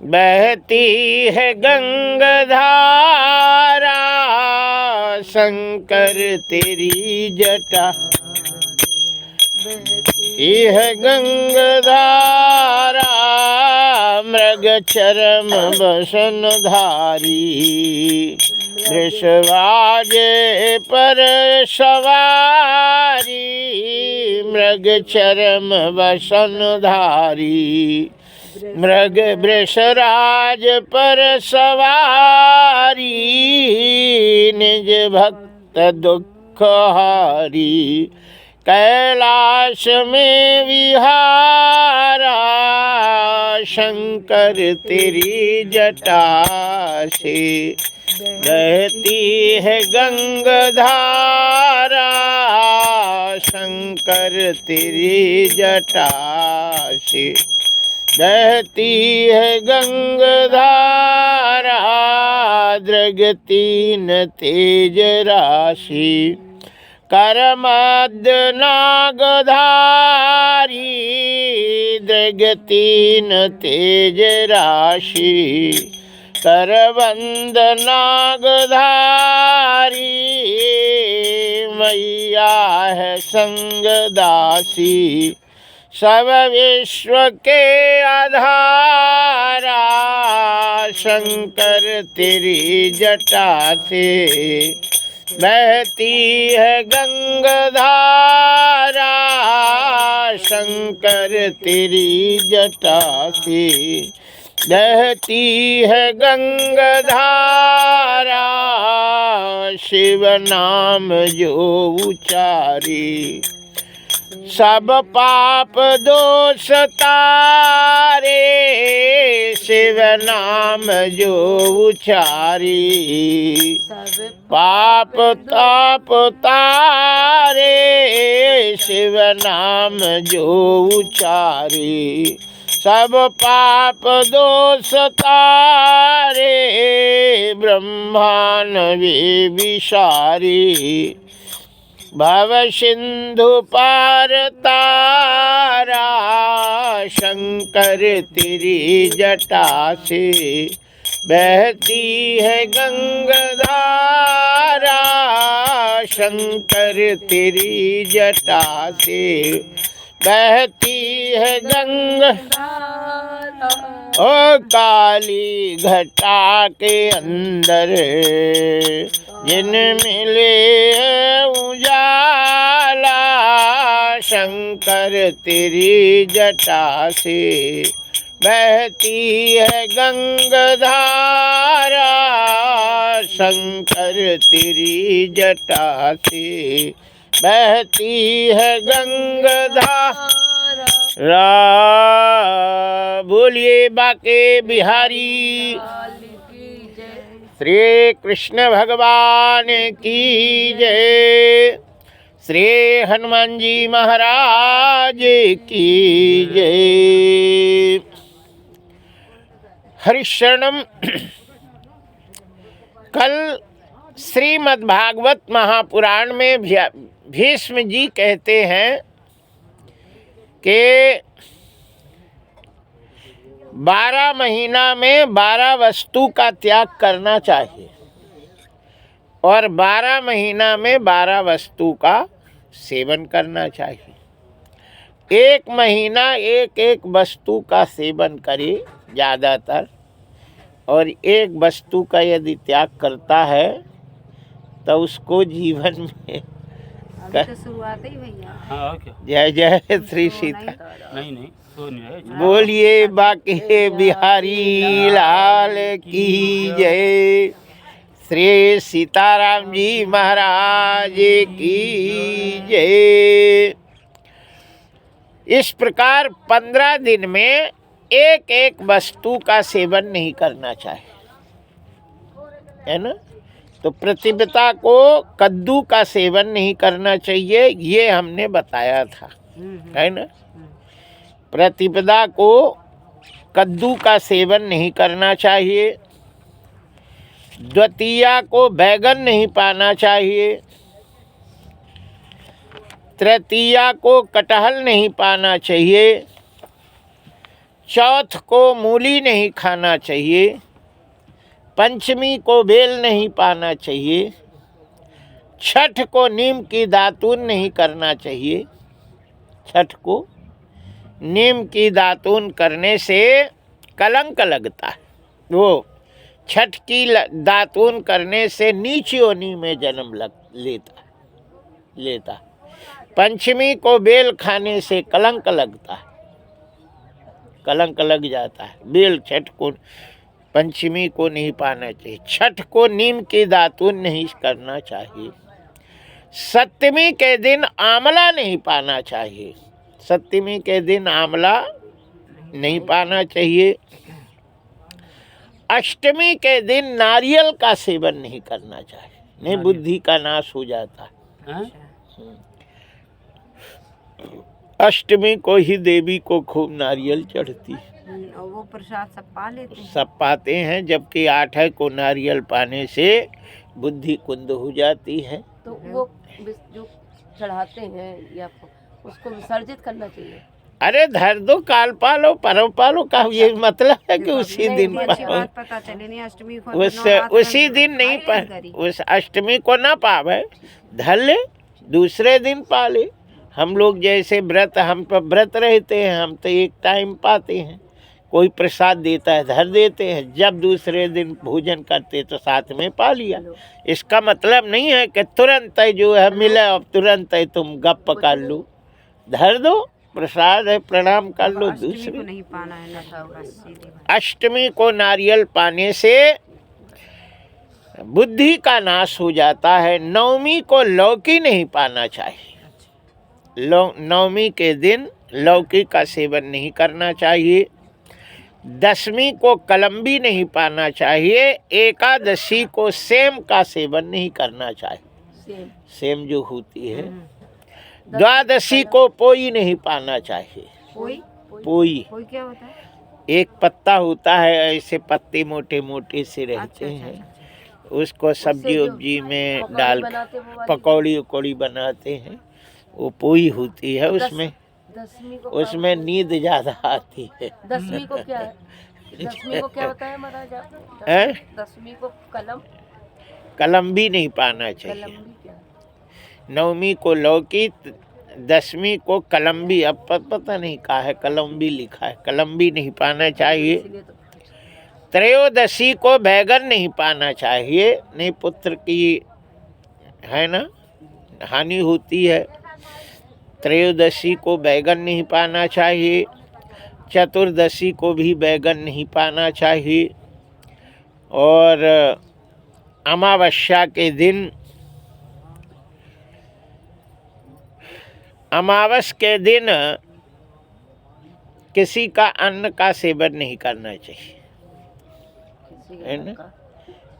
बहती है गंगा धारा, शंकर तेरी जटा। यह गंगा धारा मृग चरम बसन धारी, वृषवाजे पर सवारी, मृग चरम बसन धारी। मृग वृषराज पर सवारी, निज भक्त दुख हारी। कैलाश में विहारा, शंकर तेरी जटा से। बहती है गंगा धारा, शंकर तेरी जटा से। बहती है गंगा धारा, दृगतीन तेज राशि। करमद नागधारी, दृगतीन तेज राशि। करबंद नागधारी, मैया है संगदासी। सब विश्व के आधारा, शंकर तेरी जटा से। बहती है गंगा धारा, शंकर तेरी जटा से। बहती है गंगा धारा, शिव नाम जो उचारी। सब पाप दोष तारे, शिव नाम जो उचारी। पाप ताप तारे, शिव नाम जो उचारी। सब पाप दोष तारे, ब्रह्मान वे विसारी। भव सिंधु पार तारा, शंकर तेरी जटा से। बहती है गंगा धारा, शंकर तेरी जटा से। बहती है गंगा ओ काली घटा के अंदर, जिन मिले उजाला, शंकर तेरी जटा से। बहती है गंगा धारा, शंकर तेरी जटा से। बहती है गंगा धारा। बोलिए बाके बिहारी श्री कृष्ण भगवान की जय। श्री हनुमान जी महाराज की जय। हरिशरणम। कल श्रीमद् भागवत महापुराण में भीष्म जी कहते हैं कि 12 महीना में 12 वस्तु का त्याग करना चाहिए और 12 महीना में 12 वस्तु का सेवन करना चाहिए। एक महीना एक एक वस्तु का सेवन करे ज़्यादातर, और एक वस्तु का यदि त्याग करता है तो उसको जीवन में तो शुरुआत ही भैया। जय जय श्री सीता। नहीं बोलिए बाके बिहारी लाल की जय। श्री सीताराम जी महाराज की जय। इस प्रकार 15 दिन में एक एक वस्तु का सेवन नहीं करना चाहिए, है ना। तो प्रतिव्रता को कद्दू का सेवन नहीं करना चाहिए, ये हमने बताया था, है ना। प्रतिपदा को कद्दू का सेवन नहीं करना चाहिए। द्वितीया को बैगन नहीं पाना चाहिए। तृतीया को कटहल नहीं पाना चाहिए। चौथ को मूली नहीं खाना चाहिए, पंचमी को बेल नहीं पाना चाहिए, छठ को नीम की दातून नहीं करना चाहिए। छठ को नीम की दातून करने से कलंक लगता है। वो छठ की दातून करने से नीच योनि में जन्म लेता। पंचमी को बेल खाने से कलंक लगता है, कलंक लग जाता है। बेल छठ को पंचमी को नहीं पाना चाहिए। छठ को नीम की दातून नहीं करना चाहिए। सप्तमी के दिन आंवला नहीं पाना चाहिए। सप्तमी के दिन आंवला नहीं पाना चाहिए। अष्टमी के दिन नारियल का सेवन नहीं करना चाहिए, नहीं बुद्धि का नाश हो जाता है। अष्टमी को ही देवी को खूब नारियल चढ़ती है और वो प्रसाद सब पा लेते हैं। सब पाते हैं, जबकि 8 को नारियल पाने से बुद्धि कुंद हो जाती है। तो वो जो चढ़ाते हैं या उसको विसर्जित करना चाहिए। अरे धर दो, काल पालो, परव पालो का ये मतलब है कि उसी दिन अच्छी बात पता चले नहीं, अष्टमी को उसी दिन नहीं उस अष्टमी को ना पावे, धर ले, दूसरे दिन पा ले। हम लोग जैसे व्रत, हम पर व्रत रहते हैं, हम तो एक टाइम पाते हैं। कोई प्रसाद देता है, धर देते हैं, जब दूसरे दिन भोजन करते तो साथ में पा लिया। इसका मतलब नहीं है कि तुरंत जो है मिले अब तुरंत ही तुम गप कर लो। धर दो, प्रसाद है, प्रणाम कर लो। दूसरी नहीं पाना है ना। अष्टमी को नारियल पाने से बुद्धि का नाश हो जाता है। नवमी को लौकी नहीं पाना चाहिए। नवमी के दिन लौकी का सेवन नहीं करना चाहिए। दसवीं को कलम्बी नहीं पाना चाहिए। एकादशी को सेम का सेवन नहीं करना चाहिए। सेम जो होती है। द्वादशी को पोई नहीं पाना चाहिए। पोई क्या होता है? एक पत्ता होता है, ऐसे पत्ते मोटे मोटे से रहते हैं। उसको सब्जी उब्जी में डाल पकौड़ी उकौड़ी बनाते हैं, वो पोई होती है। उसमें नींद ज्यादा आती है। दसवीं को क्या है? दसवीं को क्या होता है महाराज आप? दसवीं को कलम्बी नहीं पाना चाहिए। नवमी को लौकी, दसवीं को कलम्बी, अब पता नहीं कहा है, कलम्बी लिखा है, कलम्बी नहीं पाना चाहिए। त्रयोदशी को बैगन नहीं पाना चाहिए, नहीं पुत्र की है ना हानि होती है। त्रयोदशी को बैगन नहीं पाना चाहिए। चतुर्दशी को भी बैगन नहीं पाना चाहिए। और अमावस्या के दिन, अमावस के दिन किसी का अन्न का सेवन नहीं करना चाहिए, है ना।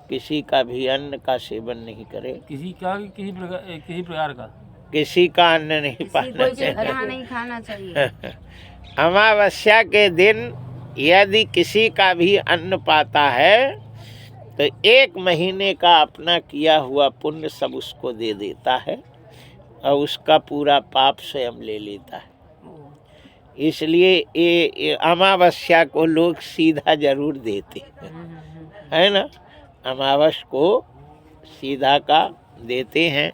किसी का भी अन्न का सेवन नहीं करे। किसी प्रकार का किसी का अन्न नहीं पाना चाहिए, नहीं खाना चाहिए। अमावस्या के दिन यदि किसी का भी अन्न पाता है तो 1 महीने का अपना किया हुआ पुण्य सब उसको दे देता है और उसका पूरा पाप स्वयं ले लेता है। इसलिए ये अमावस्या को लोग सीधा जरूर देते हैं, है ना। अमावस को सीधा का देते हैं,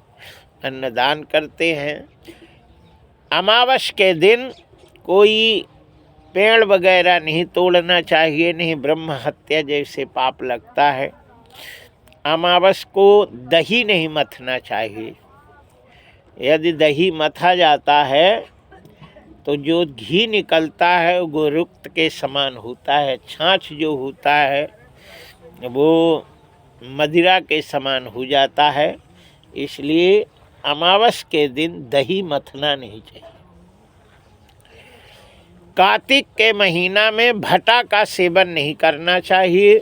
अन्नदान करते हैं। अमावस के दिन कोई पेड़ वगैरह नहीं तोड़ना चाहिए, नहीं ब्रह्म हत्या जैसे पाप लगता है। अमावस को दही नहीं मथना चाहिए। यदि दही मथा जाता है तो जो घी निकलता है वो गोरुक्त के समान होता है। छाछ जो होता है वो मदिरा के समान हो जाता है। इसलिए अमावस के दिन दही मथना नहीं चाहिए। कार्तिक के महीना में भटा का सेवन नहीं करना चाहिए।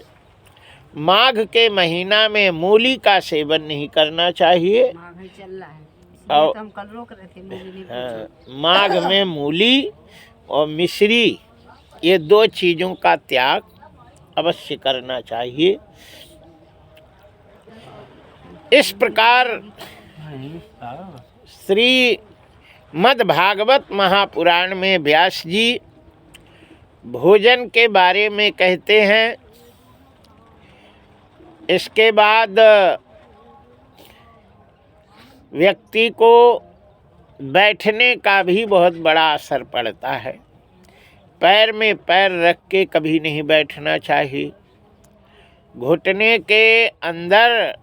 माघ के महीना में मूली का सेवन नहीं करना चाहिए। चल रहा है और तो हम कल रोक रहे थे, मूली हाँ, माघ में मूली और मिश्री, ये 2 चीज़ों का त्याग अवश्य करना चाहिए। इस प्रकार श्री मद्भागवत महापुराण में व्यास जी भोजन के बारे में कहते हैं। इसके बाद व्यक्ति को बैठने का भी बहुत बड़ा असर पड़ता है। पैर में पैर रख के कभी नहीं बैठना चाहिए। घुटने के अंदर,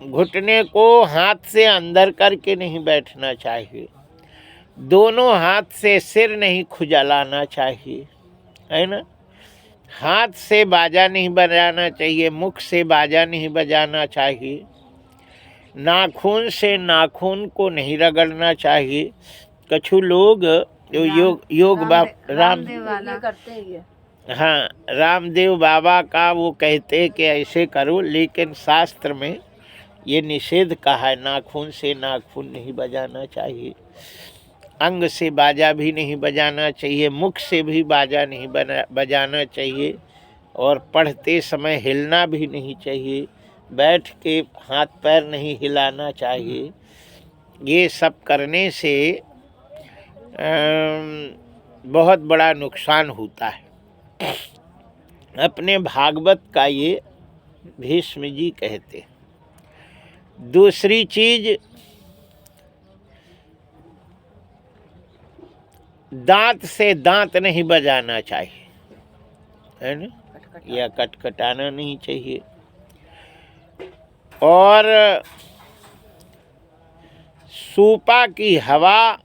घुटने को हाथ से अंदर करके नहीं बैठना चाहिए। दोनों हाथ से सिर नहीं खुजलाना चाहिए, है ना। हाथ से बाजा नहीं बजाना चाहिए, मुख से बाजा नहीं बजाना चाहिए, नाखून से नाखून को नहीं रगड़ना चाहिए। कछु लोग जो रामदेव वाला करते हैं ये। हाँ, रामदेव बाबा का वो कहते हैं कि ऐसे करो, लेकिन शास्त्र में ये निषेध कहा है। नाखून से नाखून नहीं बजाना चाहिए, अंग से बाजा भी नहीं बजाना चाहिए, मुख से भी बाजा नहीं बजाना चाहिए, और पढ़ते समय हिलना भी नहीं चाहिए, बैठ के हाथ पैर नहीं हिलाना चाहिए। ये सब करने से बहुत बड़ा नुकसान होता है। अपने भागवत का ये भीष्म जी कहते हैं। दूसरी चीज, दांत से दांत नहीं बजाना चाहिए, है ना, या कटकटाना नहीं चाहिए। और सूपा की हवा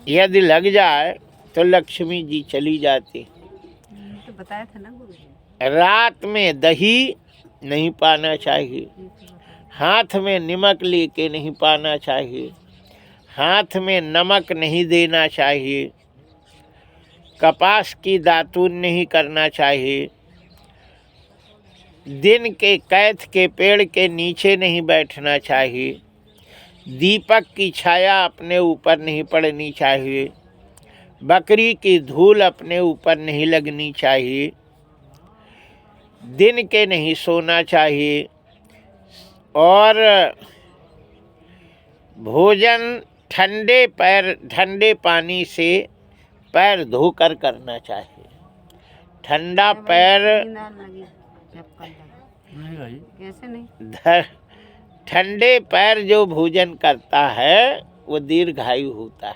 यदि लग जाए तो लक्ष्मी जी चली जाती। तो बताया था ना गुरु जी। रात में दही नहीं पाना चाहिए, हाथ में नमक लेके नहीं पाना चाहिए, हाथ में नमक नहीं देना चाहिए, कपास की दातून नहीं करना चाहिए, दिन के कैथ के पेड़ के नीचे नहीं बैठना चाहिए, दीपक की छाया अपने ऊपर नहीं पड़नी चाहिए, बकरी की धूल अपने ऊपर नहीं लगनी चाहिए, दिन के नहीं सोना चाहिए, और भोजन ठंडे पानी से पैर धोकर करना चाहिए। ठंडा पैर नींद आने लगी जब कल लगा। नहीं भाई, कैसे नहीं? ठंडे पैर जो भोजन करता है वो दीर्घायु होता है,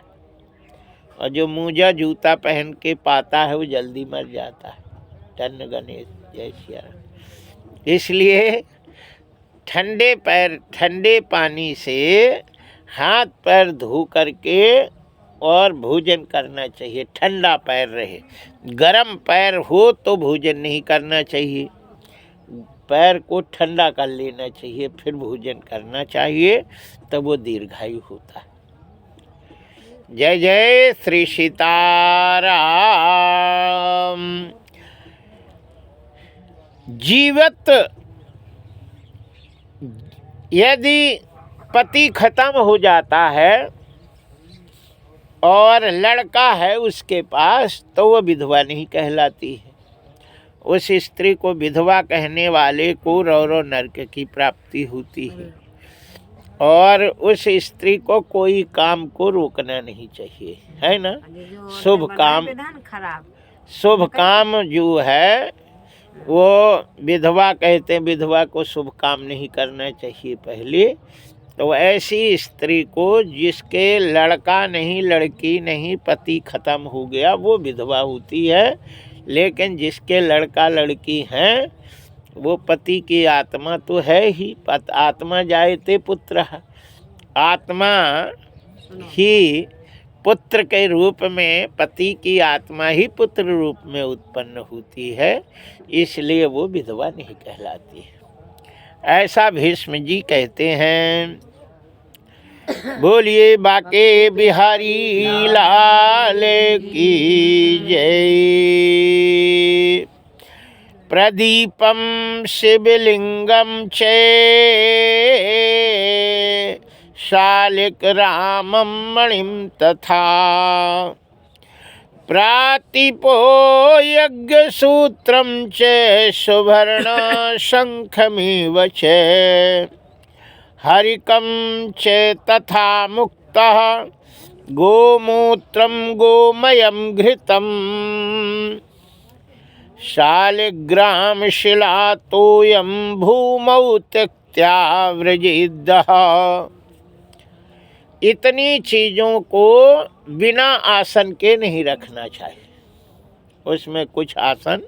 और जो मोजा जूता पहन के पाता है वो जल्दी मर जाता है। धन्य गणेश, जय श्री राम। इसलिए ठंडे पैर ठंडे पानी से हाथ पैर धो करके और भोजन करना चाहिए। ठंडा पैर रहे, गरम पैर हो तो भोजन नहीं करना चाहिए। पैर को ठंडा कर लेना चाहिए, फिर भोजन करना चाहिए, तब वो दीर्घायु होता है। जय जय श्री सीताराम। जीवित यदि पति खत्म हो जाता है और लड़का है उसके पास, तो वो विधवा नहीं कहलाती है। उस स्त्री को विधवा कहने वाले को रौरव नरक की प्राप्ति होती है। और उस स्त्री को कोई काम को रोकना नहीं चाहिए, है ना। जो शुभ काम, विधान खराब। शुभ काम जो है वो विधवा कहते हैं। विधवा को शुभ काम नहीं करना चाहिए पहले। तो ऐसी स्त्री को जिसके लड़का नहीं, लड़की नहीं, पति खत्म हो गया, वो विधवा होती है। लेकिन जिसके लड़का लड़की हैं, वो पति की आत्मा तो है ही। आत्मा जायते पुत्र, आत्मा ही पुत्र के रूप में, पति की आत्मा ही पुत्र रूप में उत्पन्न होती है। इसलिए वो विधवा नहीं कहलाती है, ऐसा भीष्म जी कहते हैं। बोलिए बाके बिहारी लाल की जय। प्रदीपम शिवलिंगम चे शालिक रामम मणिम तथा प्रातिपो यज्ञ सूत्रम च सुवर्ण शंखमिव च हरिकम च तथा मुक्तः गोमूत्रम गोमयम घृतम शालिग्राम शिला तोयम भूमौ त्यक्त्याव्रजेद्दः। इतनी चीजों को बिना आसन के नहीं रखना चाहिए, उसमें कुछ आसन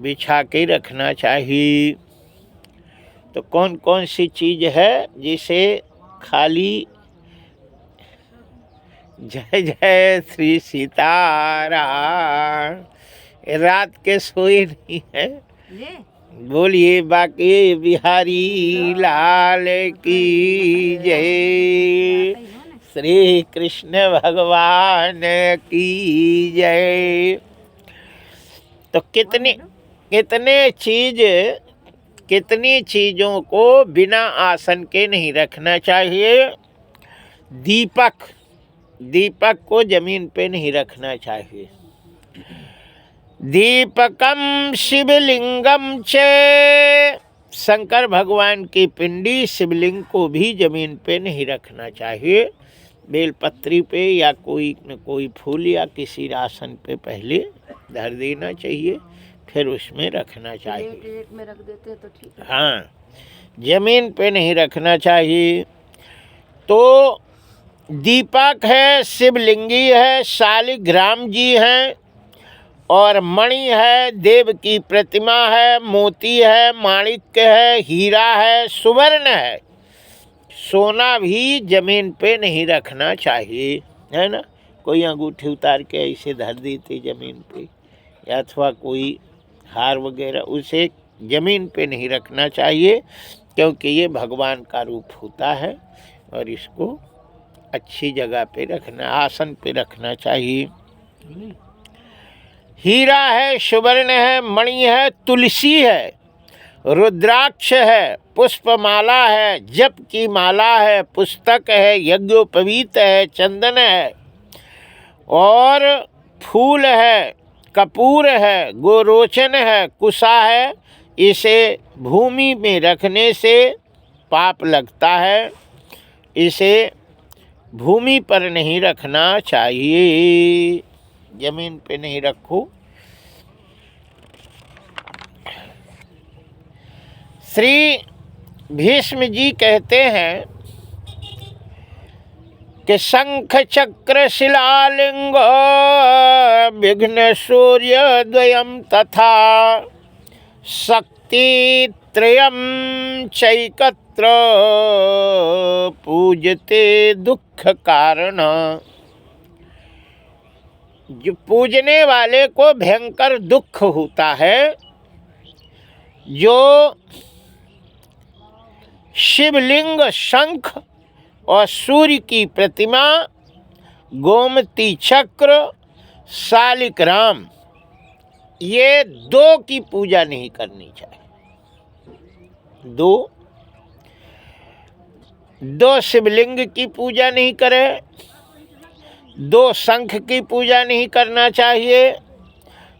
बिछा के रखना चाहिए। तो कौन कौन सी चीज है जिसे खाली जय जय श्री सीताराम, रात के सोए नहीं है। ये बोलिए बाके बिहारी लाल की जय, श्री कृष्ण भगवान की जय। तो कितनी चीजों को बिना आसन के नहीं रखना चाहिए। दीपक को जमीन पे नहीं रखना चाहिए। दीपकम शिवलिंगम च, शंकर भगवान की पिंडी शिवलिंग को भी जमीन पे नहीं रखना चाहिए। बेलपत्री पे या कोई न कोई फूल या किसी आसन पे पहले धर देना चाहिए, फिर उसमें रखना चाहिए। प्लेट में रख देते हैं तो ठीक है। हाँ, जमीन पे नहीं रखना चाहिए। तो दीपक है, शिवलिंगी है, शालिग्राम जी हैं, और मणि है, देव की प्रतिमा है, मोती है, माणिक्य है, हीरा है, सुवर्ण है। सोना भी जमीन पे नहीं रखना चाहिए, है ना। कोई अंगूठी उतार के ऐसे धर देते जमीन पे, या अथवा कोई हार वगैरह, उसे जमीन पे नहीं रखना चाहिए, क्योंकि ये भगवान का रूप होता है और इसको अच्छी जगह पे रखना, आसन पे रखना चाहिए। हीरा है, सुवर्ण है, मणि है, तुलसी है, रुद्राक्ष है, पुष्पमाला है, जप की माला है, पुस्तक है, यज्ञोपवीत है, चंदन है, और फूल है, कपूर है, गोरोचन है, कुशा है। इसे भूमि में रखने से पाप लगता है, इसे भूमि पर नहीं रखना चाहिए, जमीन पे नहीं रखो। श्री भीष्म जी कहते हैं कि शंख चक्र शिलालिंग विघ्न सूर्य द्वयम तथा शक्ति त्रयम चैकत्र पूजते दुख कारण। जो पूजने वाले को भयंकर दुख होता है, जो शिवलिंग, शंख और सूर्य की प्रतिमा, गोमती चक्र, शालिग्राम, ये दो की पूजा नहीं करनी चाहिए। दो शिवलिंग की पूजा नहीं करे, दो शंख की पूजा नहीं करना चाहिए,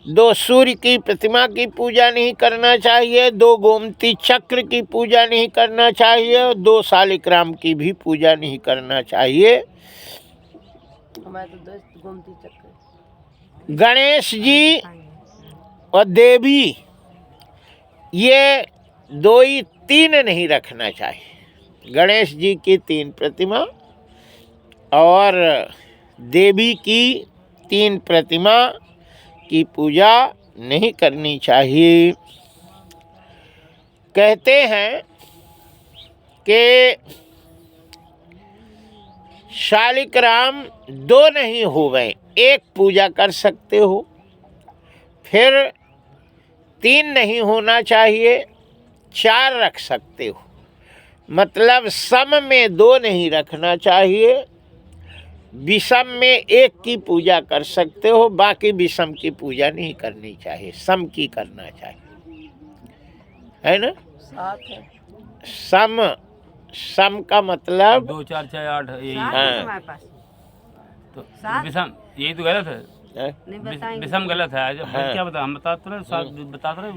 दो सूर्य की प्रतिमा की पूजा नहीं करना चाहिए, दो गोमती चक्र की पूजा नहीं करना चाहिए, दो शालिग्राम की भी पूजा नहीं करना चाहिए। हमारे तो 10 गोमती चक्र। गणेश जी और देवी, ये दो ही, तीन नहीं रखना चाहिए। गणेश जी की 3 प्रतिमा और देवी की 3 प्रतिमा की पूजा नहीं करनी चाहिए। कहते हैं कि शालिग्राम 2 नहीं हो गए, 1 पूजा कर सकते हो, फिर 3 नहीं होना चाहिए, 4 रख सकते हो। मतलब सम में 2 नहीं रखना चाहिए, विषम में 1 की पूजा कर सकते हो, बाकी विषम की पूजा नहीं करनी चाहिए, सम की करना चाहिए, है ना। 7 है। सम का मतलब 2 4 6 8 यही। हाँ। हमारे पास तो 7 विषम यही तो गलत है, नहीं बताएंगे। विषम गलत है। आज हाँ। क्या बता, हम बताते रहे, बताते रहे।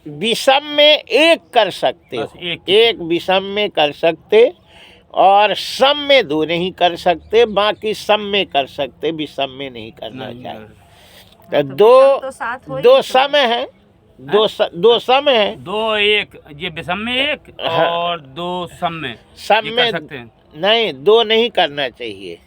विषम में 1 कर सकते बस हो, एक। 1 विषम में कर सकते, और सम में 2 नहीं कर सकते, बाकी सम में कर सकते, विषम में नहीं करना चाहिए। तो तो दो विषम तो साथ हो ही दो नहीं सम है, दो सम है। 2 1 ये विषम में 1 हाँ। और 2 सम में सम ये में कर सकते हैं। नहीं, दो नहीं करना चाहिए।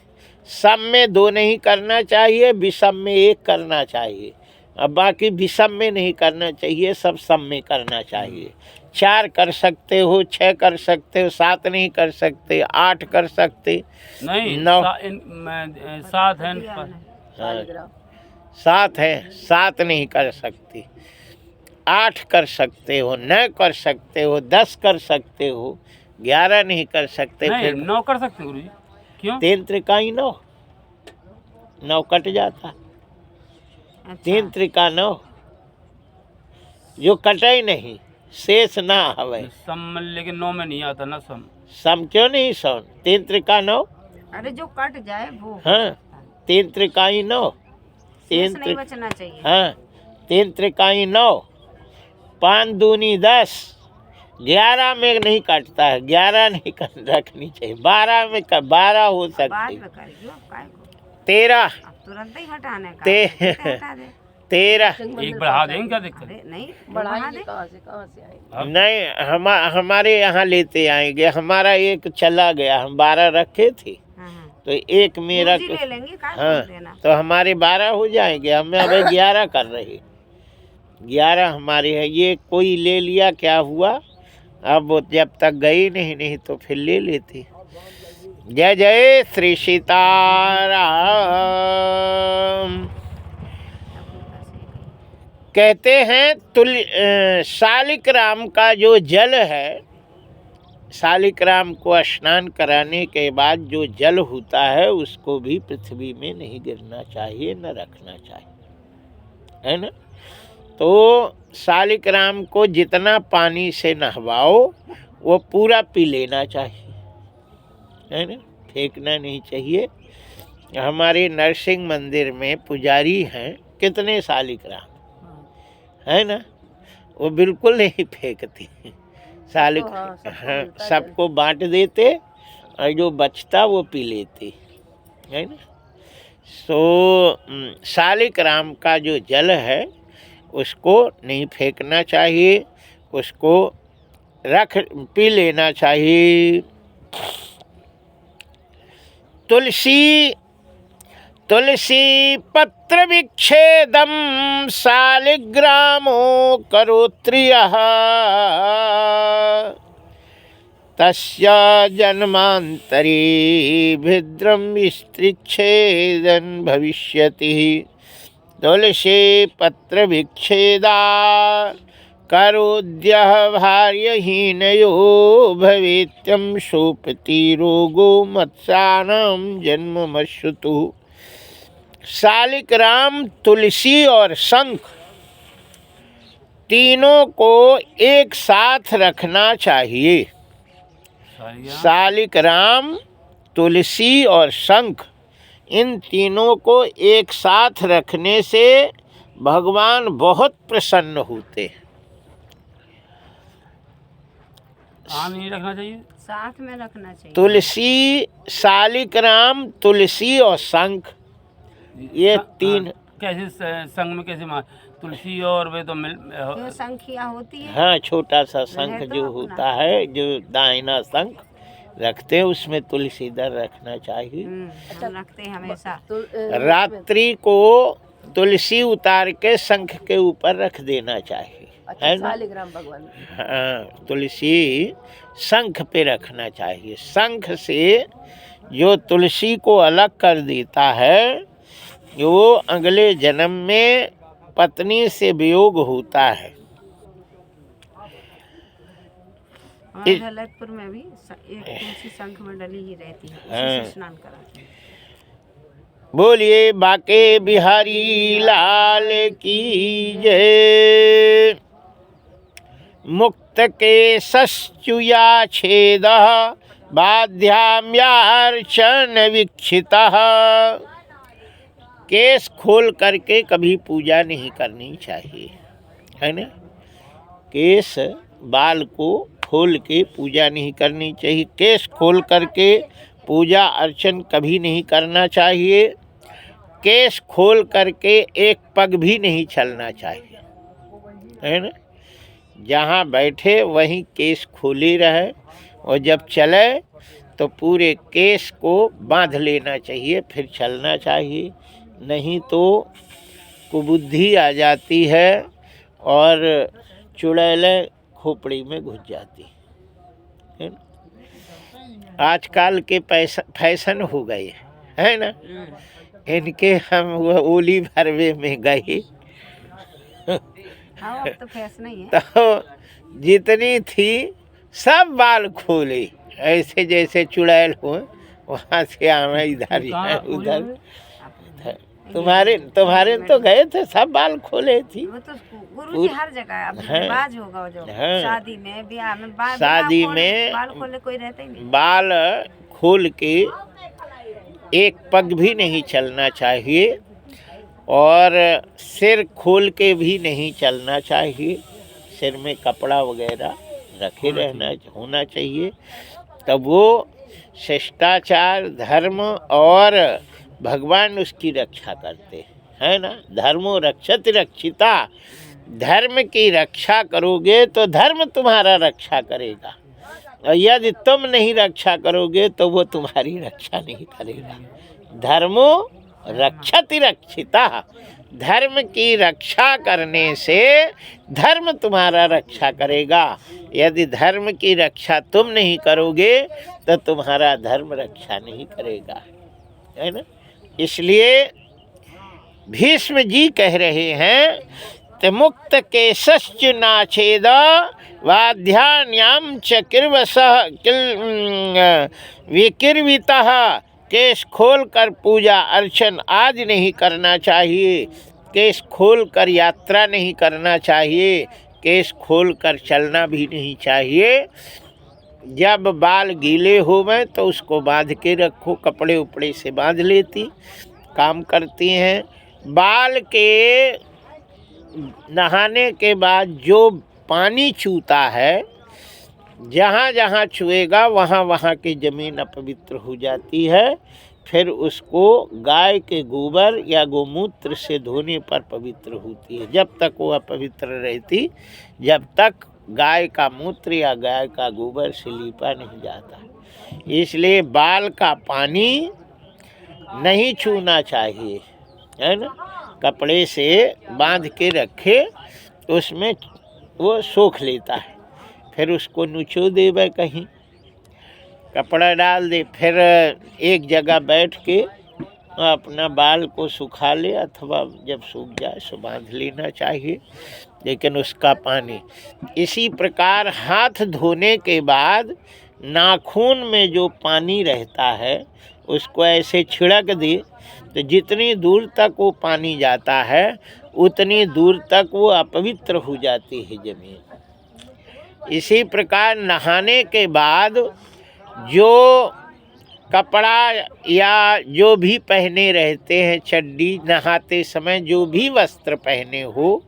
सम में दो नहीं करना चाहिए, विषम में एक करना चाहिए। अब बाकी विषम में नहीं करना चाहिए, सब सम में करना चाहिए। 4 कर सकते हो, 6 कर सकते हो, 7 नहीं कर सकते, 8 कर सकते, नहीं 9 7 है दिया नहीं। शालिग्राम 7 है, 7 नहीं कर सकते, 8 कर सकते हो, 9 कर सकते हो, 10 कर सकते हो, 11 नहीं कर सकते। नहीं फिर 9 कर सकते हैं गुरुजी। क्यों? 3 त्रिकाई 9 कट जाता। अच्छा, 3 त्रिका 9 जो कटे ही नहीं, शेष ना हवे। सम में लेकिन 9 में नहीं आता ना सम। सम क्यों नहीं सौन? 3 त्रिका 9। अरे जो कट जाए वो हो हाँ, सकता है। 3 त्रिकाई 9, शेष 3 नहीं बचना चाहिए। हाँ, 3 त्रिकाई 9, 5 दूनी 10, 11 में नहीं कटता है, 11 नहीं रखनी चाहिए, 12 में 12 हो बाद सकती, में करियो अब काय को, 13 अब तुरंत ही हटाने का ते- है, तो हटा दे। 13 एक बढ़ा देंगे क्या दिक्कत? अरे नहीं बढ़ा बढ़ाएंगे दे। कहाँ से आएंगे? अब नहीं, हमारे यहाँ लेते आएंगे। हमारा एक चला गया, हम 12 रखे थे, हाँ, हाँ। तो एक मेरा पूंजी ले लेंगे काय को हाँ, देना। तो हमारे 12 हो जाएंगे। हमें अब 11 कर रहे, 11 हमारे है। ये कोई ले लिया, क्या हुआ? अब वो जब तक गई नहीं तो फिर ले लेते। जय जय श्री सीताराम। कहते हैं शालिग्राम का जो जल है, शालिग्राम को स्नान कराने के बाद जो जल होता है उसको भी पृथ्वी में नहीं गिरना चाहिए, न रखना चाहिए, है ना। तो शालिग्राम को जितना पानी से नहवाओ वो पूरा पी लेना चाहिए, है ना, फेंकना नहीं चाहिए। हमारे नरसिंह मंदिर में पुजारी हैं, कितने शालिग्राम, है ना, वो बिल्कुल नहीं फेंकते। हाँ, सबको हाँ, मिलता है सबको बांट देते और जो बचता वो पी लेते, है ना। सो शालिग्राम का जो जल है उसको नहीं फेंकना चाहिए, उसको पी लेना चाहिए। तुलसी पत्र विच्छेदम शालिग्रामो करोत्रियः तस्य जन्मांतरी भिद्रम विस्तृच्छेदन भविष्यति। तुलसी पत्र विच्छेदा करोद्यः भार्यहीनयो भवेत्यं सोपति रोगो मत्स्यानां जन्ममश्नुतु। शालिग्राम, तुलसी और शंख तीनों को एक साथ रखना चाहिए। शालिग्राम, तुलसी और शंख, इन तीनों को एक साथ रखने से भगवान बहुत प्रसन्न होते हैं। नहीं रखना चाहिए, साथ में रखना चाहिए। तुलसी, शालिग्राम, तुलसी और शंख, ये तीन। कैसे संग में कैसे मार? तुलसी और वे तो मिल जो संख्या होती है, हाँ, छोटा सा शंख रहे तो जो अपना। होता है, जो दाहिना शंख रखते हैं उसमें तुलसी दल रखना चाहिए। हम रखते हैं हमेशा। तो रात्रि को तुलसी उतार के शंख के ऊपर रख देना चाहिए, अच्छा, है ना। शालिग्राम भगवान हाँ, तुलसी शंख पे रखना चाहिए। शंख से जो तुलसी को अलग कर देता है, वो अगले जन्म में पत्नी से वियोग होता है। और ललितपुर में भी एक तुलसी शंख में डली ही रहती है, उसी से स्नान कराते हैं। बोलिए बाके बिहारी लाल की जय। मुक्त के सश्चुया छेद बाध्याम्यार्चन वीक्षितः। केस खोल करके कभी पूजा नहीं करनी चाहिए, है ना। केस, बाल को खोल के पूजा नहीं करनी चाहिए। केस खोल करके पूजा अर्चन कभी नहीं करना चाहिए। केस खोल करके एक पग भी नहीं चलना चाहिए, है ना। जहाँ बैठे वहीं केस खोले रहे, और जब चले तो पूरे केस को बांध लेना चाहिए, फिर चलना चाहिए। नहीं तो कुबुद्धि आ जाती है और चुड़ैलें खोपड़ी में घुस जाती है ना। आजकल के फैशन हो गए, है ना। इनके हम वो ओली भरवे में गए हाँ, अब तो फैशन ही है। तो जितनी थी सब बाल खोले, ऐसे जैसे चुड़ैल हो, वहाँ से आना इधर उधर। तुम्हारे तो गए थे, सब बाल खोले थी। वो तो गुरु जी हर जगह अब रिवाज होगा जो शादी में ब्याह में शादी में बाल खोले कोई रहता ही नहीं। बाल खोल के एक पग भी नहीं चलना चाहिए, और सिर खोल के भी नहीं चलना चाहिए। सिर में कपड़ा वगैरह रखे रहना होना चाहिए, तब वो शिष्टाचार धर्म और भगवान उसकी रक्षा करते हैं ना। धर्मो रक्षति रक्षिता, धर्म की रक्षा करोगे तो धर्म तुम्हारा रक्षा करेगा, और यदि तुम नहीं रक्षा करोगे तो वो तुम्हारी रक्षा नहीं करेगा। धर्मो रक्षति रक्षिता, धर्म की रक्षा करने से धर्म तुम्हारा रक्षा करेगा। यदि धर्म की रक्षा तुम नहीं करोगे तो तुम्हारा धर्म रक्षा नहीं करेगा, है ना। इसलिए भीष्म जी कह रहे हैं ते मुक्त केशश्च नाछेद वाध्यान्याम च किर्वसः विकिर्वितः। केश खोल कर पूजा अर्चन आज नहीं करना चाहिए, केश खोल कर यात्रा नहीं करना चाहिए, केश खोल कर चलना भी नहीं चाहिए। जब बाल गीले होवें तो उसको बांध के रखो, कपड़े उपड़े से बांध लेती काम करती हैं। बाल के नहाने के बाद जो पानी चूता है, जहाँ जहाँ छुएगा वहाँ वहाँ की ज़मीन अपवित्र हो जाती है। फिर उसको गाय के गोबर या गोमूत्र से धोने पर पवित्र होती है। जब तक वो अपवित्र रहती, जब तक गाय का मूत्र या गाय का गोबर से लीपा नहीं जाता। इसलिए बाल का पानी नहीं छूना चाहिए, है ना। कपड़े से बांध के रखे, उसमें वो सोख लेता है, फिर उसको नुचो देवे, कहीं कपड़ा डाल दे, फिर एक जगह बैठ के अपना बाल को सुखा ले, अथवा जब सूख जाए सो बांध लेना चाहिए, लेकिन उसका पानी। इसी प्रकार हाथ धोने के बाद नाखून में जो पानी रहता है उसको ऐसे छिड़क दे, तो जितनी दूर तक वो पानी जाता है उतनी दूर तक वो अपवित्र हो जाती है ज़मीन। इसी प्रकार नहाने के बाद जो कपड़ा या जो भी पहने रहते हैं, चड्डी, नहाते समय जो भी वस्त्र पहने हो,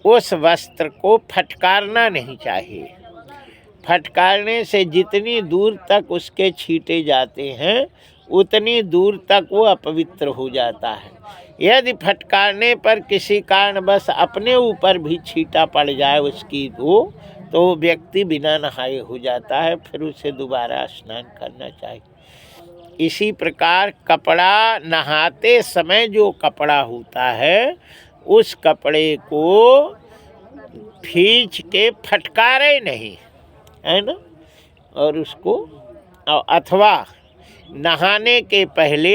उस वस्त्र को फटकारना नहीं चाहिए। फटकारने से जितनी दूर तक उसके छींटे जाते हैं उतनी दूर तक वो अपवित्र हो जाता है। यदि फटकारने पर किसी कारणवश अपने ऊपर भी छींटा पड़ जाए उसकी, तो व्यक्ति बिना नहाए हो जाता है, फिर उसे दोबारा स्नान करना चाहिए। इसी प्रकार कपड़ा, नहाते समय जो कपड़ा होता है उस कपड़े को खींच के फटकारे नहीं, है ना। और उसको, अथवा नहाने के पहले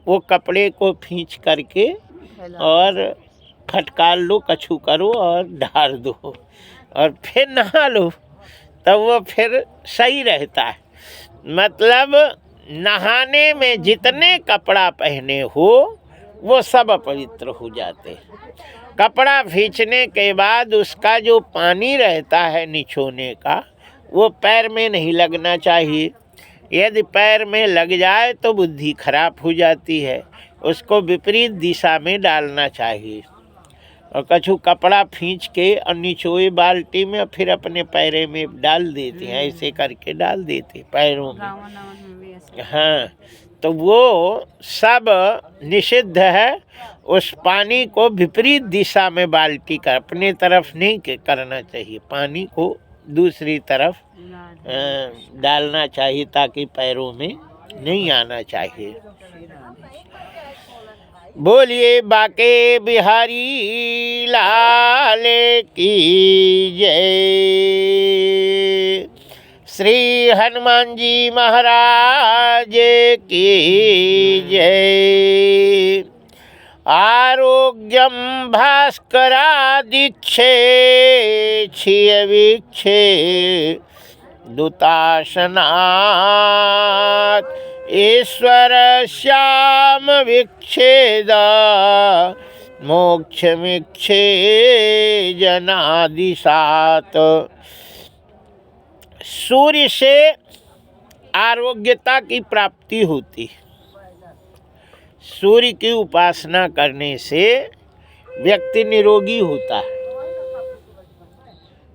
वो कपड़े को खींच करके और फटकार लो, कछू करो और ढार दो, और फिर नहा लो, तब वो फिर सही रहता है। मतलब नहाने में जितने कपड़ा पहने हो वो सब अपवित्र हो जाते हैं। कपड़ा खींचने के बाद उसका जो पानी रहता है निचोने का, वो पैर में नहीं लगना चाहिए। यदि पैर में लग जाए तो बुद्धि खराब हो जाती है, उसको विपरीत दिशा में डालना चाहिए। और कछु कपड़ा खींच के और निचोए बाल्टी में, फिर अपने पैरे में डाल देते हैं, ऐसे करके डाल देते पैरों में। हाँ, तो वो सब निषिद्ध है। उस पानी को विपरीत दिशा में बाल्टी का अपने तरफ नहीं करना चाहिए, पानी को दूसरी तरफ डालना चाहिए ताकि पैरों में नहीं आना चाहिए। बोलिए बाके बिहारी लाल की जय, श्री हनुमान जी महाराज की जय। आरोग्यम भास्करादिच्छे छिय वीक्षे दुतासनात् ईश्वर श्याम विच्छेद मोक्षमिच्छे जनादिशात। सूर्य से आरोग्यता की प्राप्ति होती। सूर्य की उपासना करने से व्यक्ति निरोगी होता है।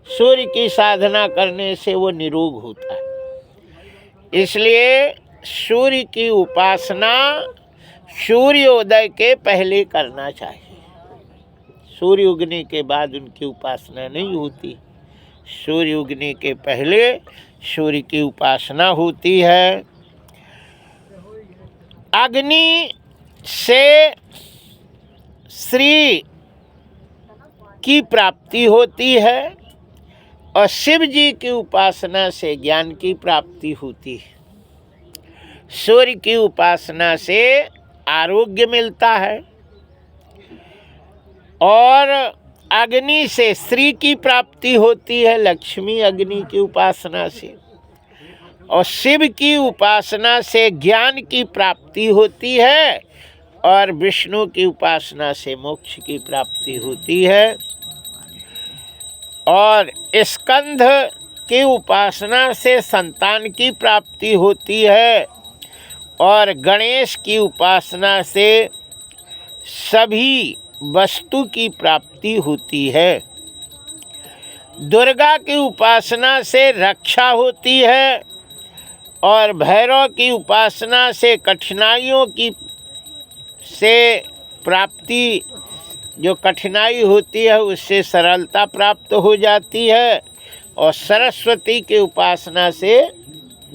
सूर्य की साधना करने से वो निरोग होता है। इसलिए सूर्य की उपासना सूर्योदय के पहले करना चाहिए। सूर्य उगने के बाद उनकी उपासना नहीं होती। सूर्य उगने के पहले सूर्य की उपासना होती है। अग्नि से श्री की प्राप्ति होती है और शिव जी की उपासना से ज्ञान की प्राप्ति होती है। सूर्य की उपासना से आरोग्य मिलता है और अग्नि से श्री की प्राप्ति होती है, लक्ष्मी अग्नि की उपासना से। और शिव की उपासना से ज्ञान की प्राप्ति होती है और विष्णु की उपासना से मोक्ष की प्राप्ति होती है। और स्कंध की उपासना से संतान की प्राप्ति होती है और गणेश की उपासना से सभी वस्तु की प्राप्ति होती है। दुर्गा की उपासना से रक्षा होती है और भैरव की उपासना से कठिनाइयों की से प्राप्ति, जो कठिनाई होती है उससे सरलता प्राप्त हो जाती है। और सरस्वती की उपासना से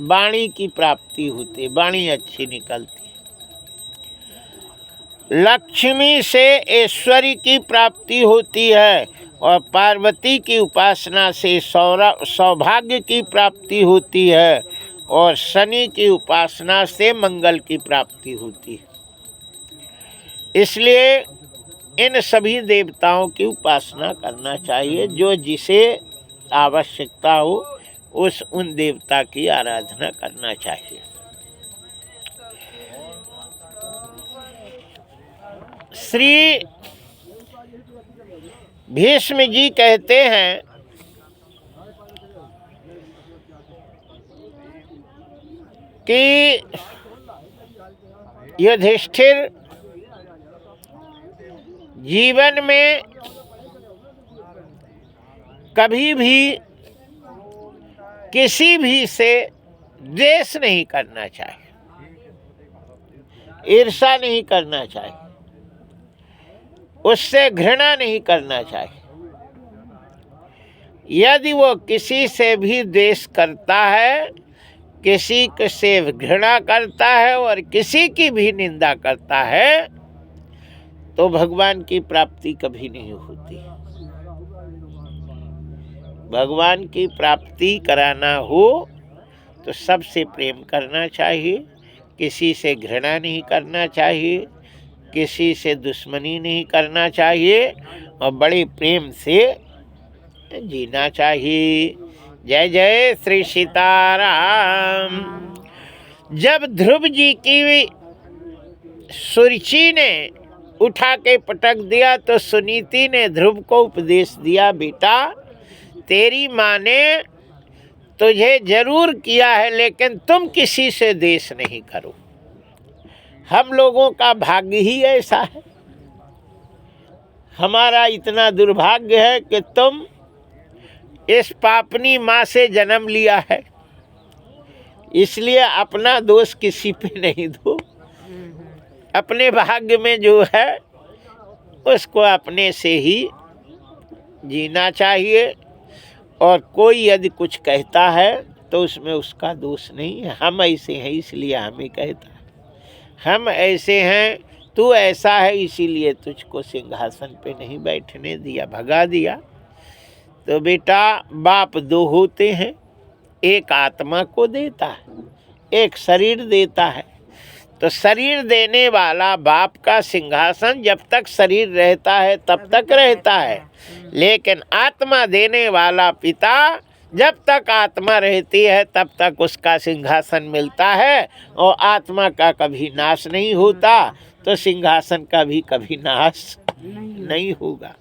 वाणी की प्राप्ति होती है, वाणी अच्छी निकलती है। लक्ष्मी से ऐश्वर्य की प्राप्ति होती है और पार्वती की उपासना से सौभाग्य की प्राप्ति होती है और शनि की उपासना से मंगल की प्राप्ति होती है। इसलिए इन सभी देवताओं की उपासना करना चाहिए। जो जिसे आवश्यकता हो उन देवता की आराधना करना चाहिए। श्री भीष्म जी कहते हैं कि युधिष्ठिर जीवन में कभी भी किसी भी से द्वेष नहीं करना चाहिए, ईर्ष्या नहीं करना चाहिए, उससे घृणा नहीं करना चाहिए। यदि वो किसी से भी द्वेष करता है, किसी से घृणा करता है और किसी की भी निंदा करता है तो भगवान की प्राप्ति कभी नहीं होती। भगवान की प्राप्ति कराना हो तो सबसे प्रेम करना चाहिए, किसी से घृणा नहीं करना चाहिए, किसी से दुश्मनी नहीं करना चाहिए और बड़े प्रेम से जीना चाहिए। जय जय श्री सीताराम। जब ध्रुव जी की सुरुचि ने उठा के पटक दिया तो सुनीति ने ध्रुव को उपदेश दिया, बेटा तेरी माँ ने तुझे जरूर किया है लेकिन तुम किसी से द्वेष नहीं करो। हम लोगों का भाग्य ही ऐसा है, हमारा इतना दुर्भाग्य है कि तुम इस पापनी माँ से जन्म लिया है। इसलिए अपना दोष किसी पे नहीं दो। अपने भाग्य में जो है उसको अपने से ही जीना चाहिए। और कोई यदि कुछ कहता है तो उसमें उसका दोष नहीं है। हम ऐसे हैं इसलिए हमें कहता है, हम ऐसे हैं, तू ऐसा है इसीलिए तुझको सिंहासन पे नहीं बैठने दिया, भगा दिया। तो बेटा बाप दो होते हैं, एक आत्मा को देता है, एक शरीर देता है। तो शरीर देने वाला बाप का सिंहासन जब तक शरीर रहता है तब तक रहता है, लेकिन आत्मा देने वाला पिता जब तक आत्मा रहती है तब तक उसका सिंहासन मिलता है और आत्मा का कभी नाश नहीं होता, तो सिंहासन का भी कभी नाश नहीं होगा।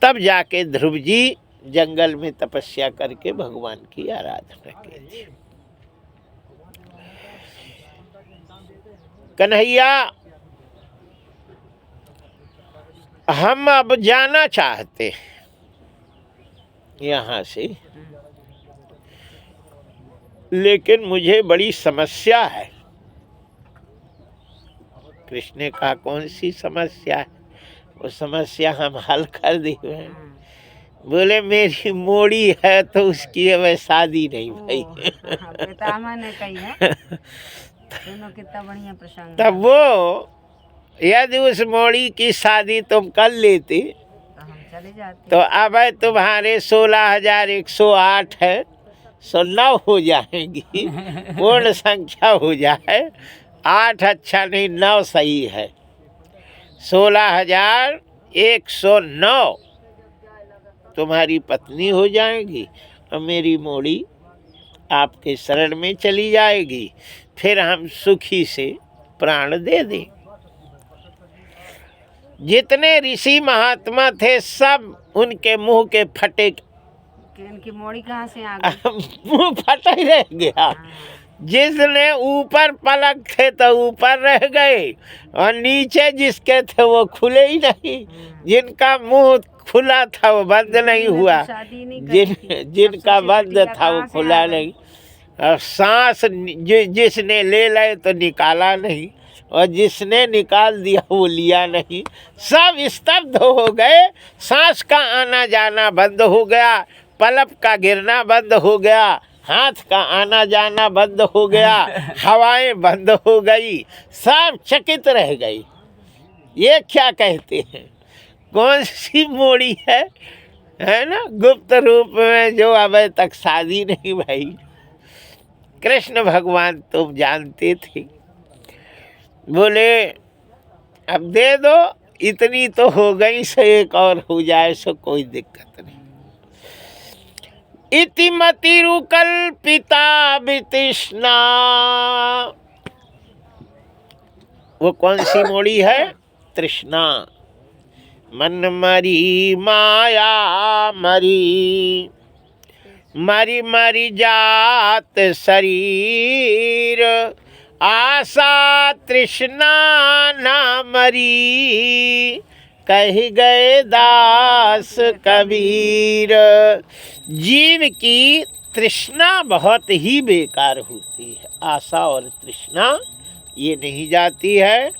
तब जाके ध्रुव जी जंगल में तपस्या करके भगवान की आराधना की थी। कन्हैया हम अब जाना चाहते हैं यहाँ से, लेकिन मुझे बड़ी समस्या है। कृष्ण ने कहा कौन सी समस्या है? वो समस्या हम हल कर दी हैं। बोले मेरी मोड़ी है तो उसकी अब शादी नहीं भाई। पितामह ने कही है। दोनों कितना बढ़िया प्रसंग। तब वो यदि उस मोड़ी की शादी तुम कर लेते तो हम चले जाते। तो अब तुम्हारे 16,108 है, 9 हो जाएंगी। पूर्ण संख्या हो जाए, 8 अच्छा नहीं 9 सही है। 16,109 तुम्हारी पत्नी हो जाएगी और मेरी मोड़ी आपके शरण में चली जाएगी। फिर हम सुखी से प्राण दे दें। जितने ऋषि महात्मा थे सब उनके मुंह के फटे, कि इनकी मोड़ी कहाँ से आ गई? मुंह फटा ही रह गया। जिसने ऊपर पलक थे तो ऊपर रह गए और नीचे जिसके थे वो खुले ही नहीं। जिनका मुंह खुला था वो बंद नहीं हुआ, जिनका बंद था वो खुला नहीं। और सांस जिसने ले लिया तो निकाला नहीं, और जिसने निकाल दिया वो लिया नहीं। सब स्तब्ध हो गए। सांस का आना जाना बंद हो गया, पलक का गिरना बंद हो गया, हाथ का आना जाना बंद हो गया, हवाएं बंद हो गई, सब चकित रह गई। ये क्या कहते हैं? कौन सी मोड़ी है ना? गुप्त रूप में जो अब तक शादी नहीं भाई। कृष्ण भगवान तुम जानते थे। बोले अब दे दो, इतनी तो हो गई, सो एक और हो जाए सो कोई दिक्कत नहीं। इति मतिरुकल्पिता वितृष्णा। वो कौन सी मोड़ी है? तृष्णा। मन मरी माया मरी, मरी मरी जात शरीर, आशा तृष्णा ना मरी, कह गए दास कबीर। जीव की तृष्णा बहुत ही बेकार होती है। आशा और तृष्णा ये नहीं जाती है,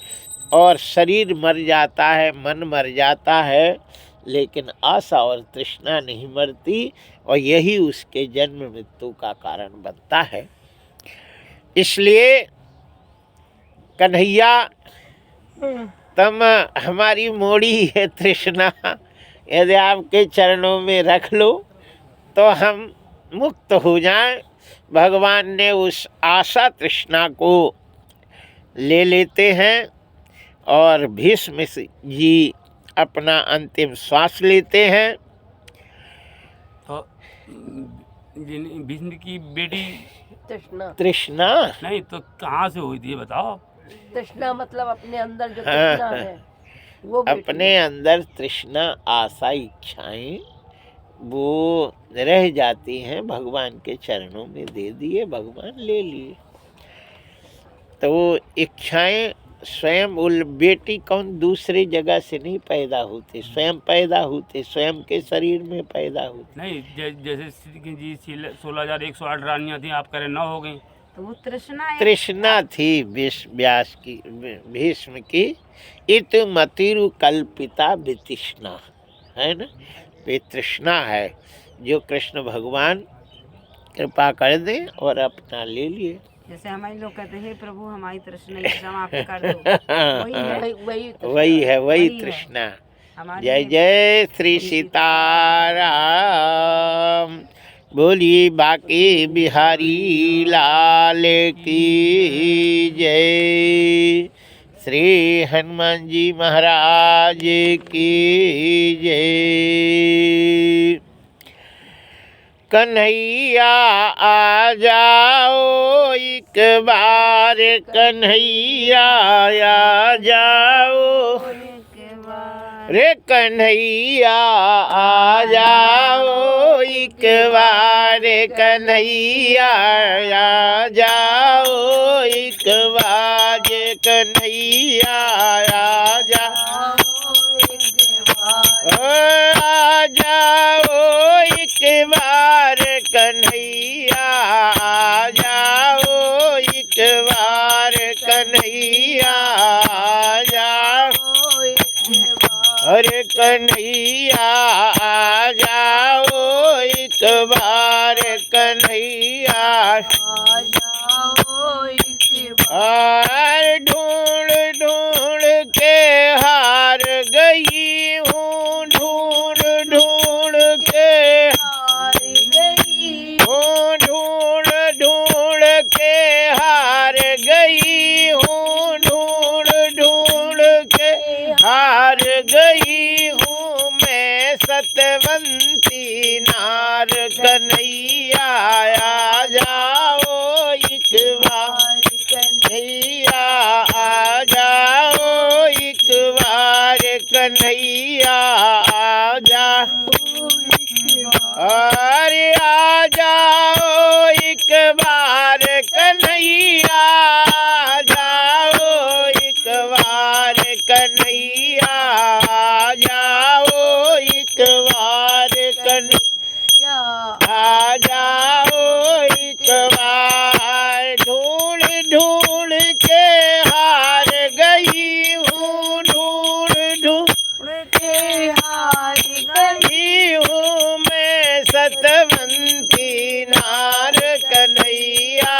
और शरीर मर जाता है, मन मर जाता है, लेकिन आशा और तृष्णा नहीं मरती, और यही उसके जन्म मृत्यु का कारण बनता है। इसलिए कन्हैया तुम हमारी मोड़ी है तृष्णा, यदि आपके चरणों में रख लो तो हम मुक्त हो जाएं। भगवान ने उस आशा तृष्णा को ले लेते हैं, और भीष्म जी अपना अंतिम श्वास लेते हैं। तो भीष्म की बेटी तृष्णा नहीं तो कहाँ से हुई थी ये बताओ? तृष्णा मतलब अपने अंदर जो तृष्णा है वो अपने अंदर तृष्णा, आशा, इच्छाएं वो रह जाती हैं। भगवान के चरणों में दे दिए, भगवान ले लिए। तो वो इच्छाएं स्वयं बेटी कौन दूसरी जगह से नहीं पैदा होते, स्वयं पैदा होते, स्वयं के शरीर में पैदा होते। नहीं जैसे श्री कृष्ण जी 16,108 रानियां थी, आप कह रहे 9 हो गई। तो वो तृष्णा एक- तृष्णा थी व्यास की, भीष्म की। इत मतिरु कल्पिता वितृष्णा है ना, वे तृष्णा है जो कृष्ण भगवान कृपा कर दें और अपना ले लिए। जैसे हमारे लोग कहते हैं, हे प्रभु हमारी तृष्णा ही समाप्त कर दो, वही है, वही है, वही वही है। तृष्णा। हमारी जय ये- जय श्री सीताराम। बोलिए बाकी बिहारी लाल की जय। श्री हनुमान जी महाराज की जय। कन्हैया आ जाओ एक बार, कन्हैया आ जाओ रे, कन्हैया आ जाओ एक बार, कन्हैया आ जाओ एक बार, कन्हैया आ जाओ आ जाओ एक बार, कन्हैया आ जाओ एक बार, कन्हैया आ जाओ, अरे कन्हैया आ जाओ एक बार, कन्हैया हार ढूंढ ढूंढ के हार गई हूँ, ढूंढ ढूंढ के हूँ, ढूंढ ढूंढ के हार गई हूँ, ढूंढ ढूंढ के हार गई हूँ मैं सतवंती नार, कन्हैया आ जाओ एक बार, कन्हैया आ जाओ एक बार, कन्हैया आ जाओ, अरे आ जाओ एक बार, कन्हैया आ जाओ एक बार, कन्हैया आ जाओ एक बार, कन्हैया आ जाओ एक बार, ढूंढ ढूंढ के हार गई हूँ, ढूंढ ढूंढ के हार गई हूँ मैं सतवंती नार, कन्हैया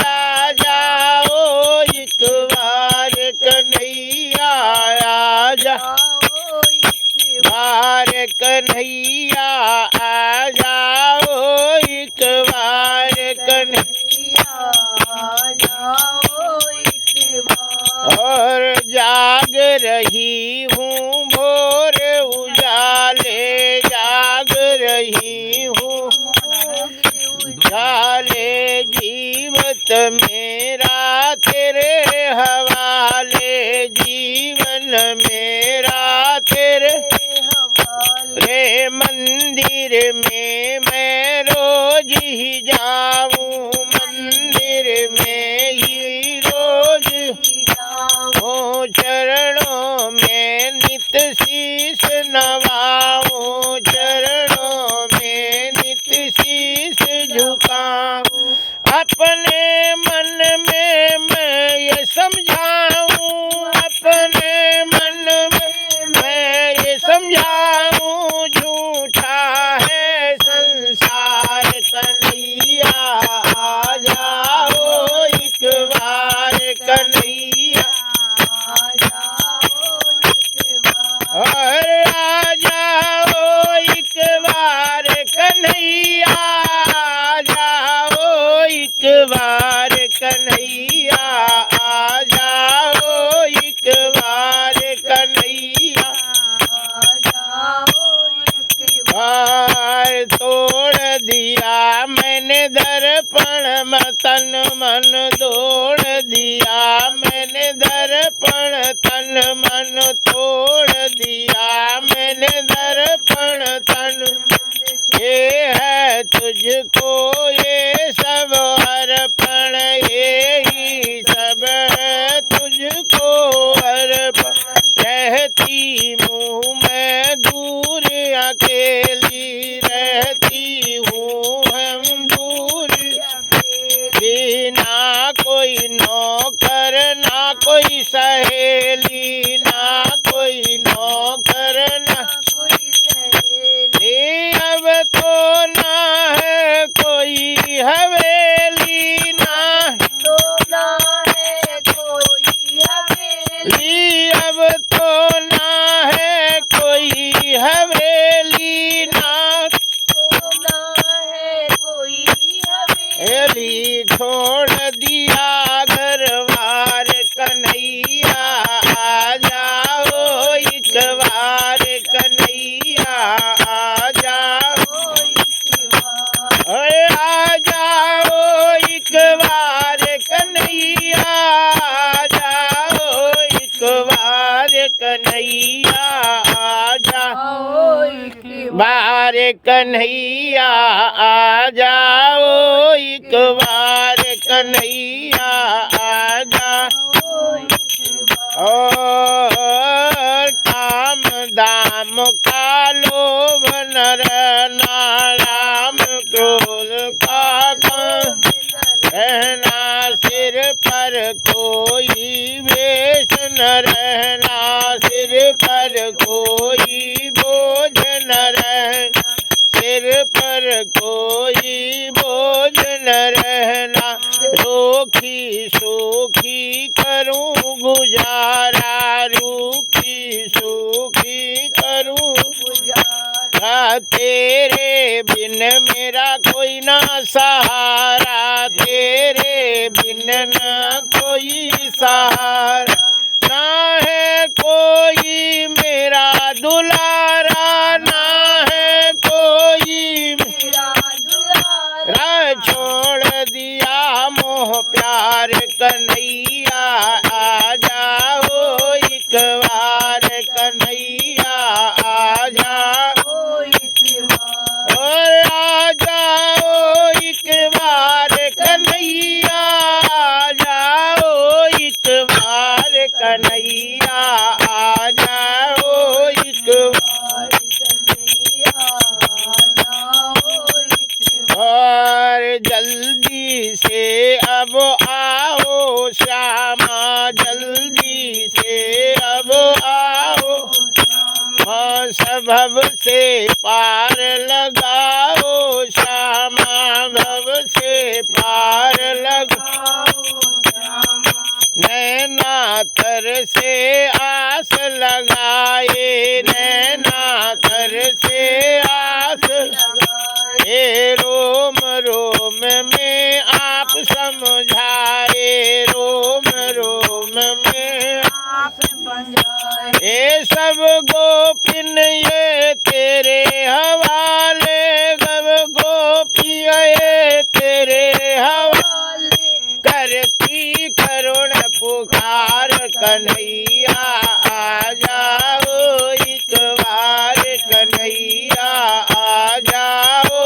आ जाओ एक बार, कन्हैया आ जाओ एक बार, कन्हैया आ जाओ एक बार, कन्हैया आ जाओ एक बार, और जाग रही हूँ भोर उजाले, जाग रही हूँ उजाले, जीवत मेरा तेरे हवाले, जीवन मेरा तेरे रे, मंदिर में मैं रोज ही जाऊं, मंदिर में ही रोज जाऊं, चरणों में नित शीश नवाऊं, चरणों में नित शीश झुकाऊं, अपने मन में मैं ये समझाऊं, अपने मन में मैं ये समझाऊं, झूठा है संसार, कन्हैया आ जाओ एक बार, कन्हैया आ जाओ एक बार, और आ जाओ एक बार, कन्हैया आ जाओ एक बार, कन्हैया आ जाओ एक बार, कन्हैया आ जाओ एक बार, तोड़ दिया मैंने दर्पण तन मन, तोड़ दिया मैंने दर्पण तन मन, तोड़ दिया मैंने दर्पण तन मन, ये है तुझको ये सब अर्पण, ये ही सब है तुझको सहेली ना कोई नौकर ना कोई सहेली, अब तो ना है कोई हवेली ना तो ना है कोई हवेली, अब तो ना है कोई हवेली ना तो ना है कोई हवेली, छोड़ दिया घरवार कन्हैया आ जाओ एक बार कन्हैया आ जाओ, अरे आ जाओ एक बार कन्हैया आ जाओ एक बार कन्हैया आ जाओ बार कन्हैया आ जाओ एक बार कन्हैया आ जाओ, और काम दाम का लोभ नर नाम क्रोध का काम, रहना सिर पर कोई वेश न रहना सिर पर कोई बोझ न रहना सिर पर कोई बोझ न रहना, रूखी सूखी करूं गुजारा रूखी सूखी करूं गुजारा, तेरे बिन मेरा कोई ना सहारा तेरे बिन न कोई सहारा, ना है कोई मेरा दुलारा ना है कोई मेरा दुलारा, छोड़ दिया मोह प्यार कन्हैया आ जाओ एक बार कन्हैया आ जाओ, और आ जाओ एक बार कन्हैया आ जाओ एक बार कन्हैया आ जाओ एक बार, और जल्दी से अब आओ श्यामा जल्दी से अब आओ, भव से पार लगाओ श्यामा भव से पार लगाओ, नैना तर से आस लगाए नैना तर से आस लगाए, रोम रोम में आप समझाए रोम रोम में आप समझाए, ये सब गोपिन ये तेरे हवाले गव गोपी ये तेरे हवाले, करती करुण पुकार कन्हैया आ जाओ एक बार कन्हैया आ जाओ,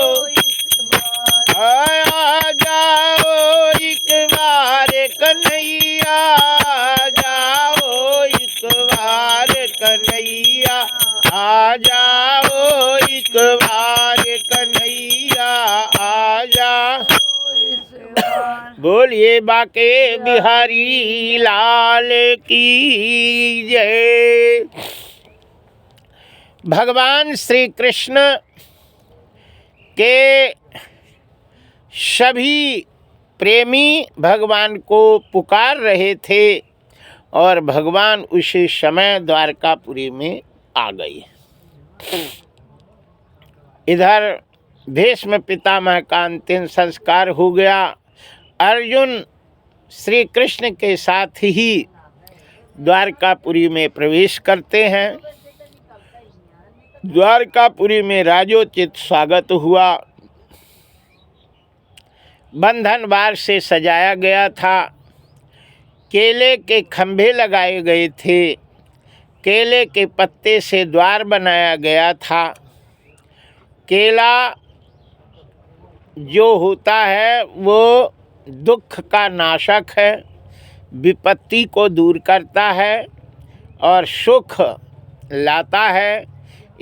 आ जाओ एक बार कन्हैया आ जाओ एक बार कन्हैया आ जाओ एक बार कन्हैया आ जा, बोलिए बाके बिहारी लाल की जय। भगवान श्री कृष्ण के सभी प्रेमी भगवान को पुकार रहे थे और भगवान उसी समय द्वारकापुरी में आ गए। इधर भीष्म पितामह का अंतिम संस्कार हो गया। अर्जुन श्री कृष्ण के साथ ही द्वारकापुरी में प्रवेश करते हैं। द्वारकापुरी में राजोचित स्वागत हुआ। बंधन बार से सजाया गया था। केले के खंभे लगाए गए थे। केले के पत्ते से द्वार बनाया गया था। केला जो होता है वो दुख का नाशक है, विपत्ति को दूर करता है और सुख लाता है।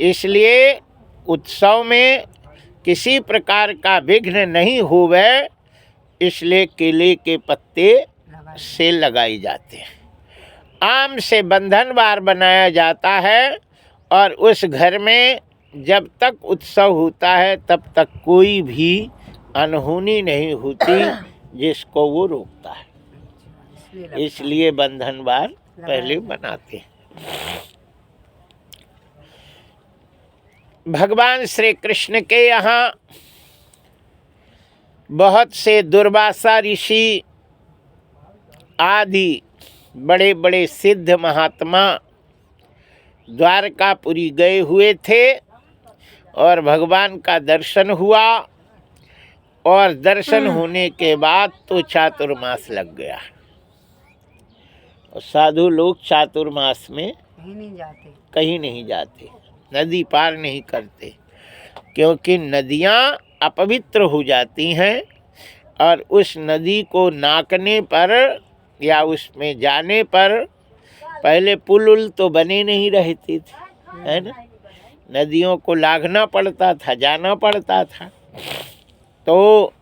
इसलिए उत्सव में किसी प्रकार का विघ्न नहीं होवे, इसलिए केले के पत्ते से लगाए जाते हैं। आम से बंधन बार बनाया जाता है और उस घर में जब तक उत्सव होता है तब तक कोई भी अनहोनी नहीं होती जिसको वो रोकता है। इसलिए बंधन बार पहले बनाते हैं। भगवान श्री कृष्ण के यहाँ बहुत से दुर्वासा ऋषि आदि बड़े बड़े सिद्ध महात्मा द्वारकापुरी गए हुए थे और भगवान का दर्शन हुआ और दर्शन होने के बाद तो चातुर्मास लग गया और साधु लोग चातुर्मास में कहीं नहीं जाते, नदी पार नहीं करते, क्योंकि नदियाँ अपवित्र हो जाती हैं और उस नदी को नाकने पर या उसमें जाने पर पहले पुल उल तो बने नहीं रहते थे, है ना, नदियों को लांघना पड़ता था, जाना पड़ता था। तो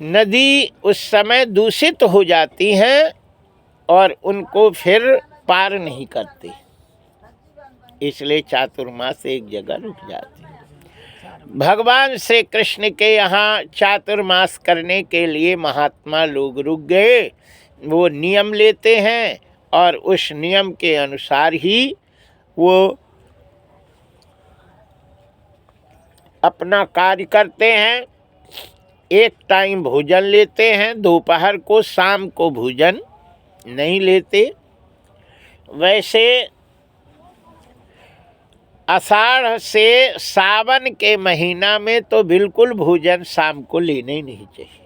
नदी उस समय दूषित हो जाती हैं और उनको फिर पार नहीं करते, इसलिए चातुर्मास एक जगह रुक जाते। भगवान श्री कृष्ण के यहाँ चातुर्मास करने के लिए महात्मा लोग रुक गए। वो नियम लेते हैं और उस नियम के अनुसार ही वो अपना कार्य करते हैं। एक टाइम भोजन लेते हैं दोपहर को, शाम को भोजन नहीं लेते। वैसे आषाढ़ से सावन के महीना में तो बिल्कुल भोजन शाम को लेना ही नहीं चाहिए,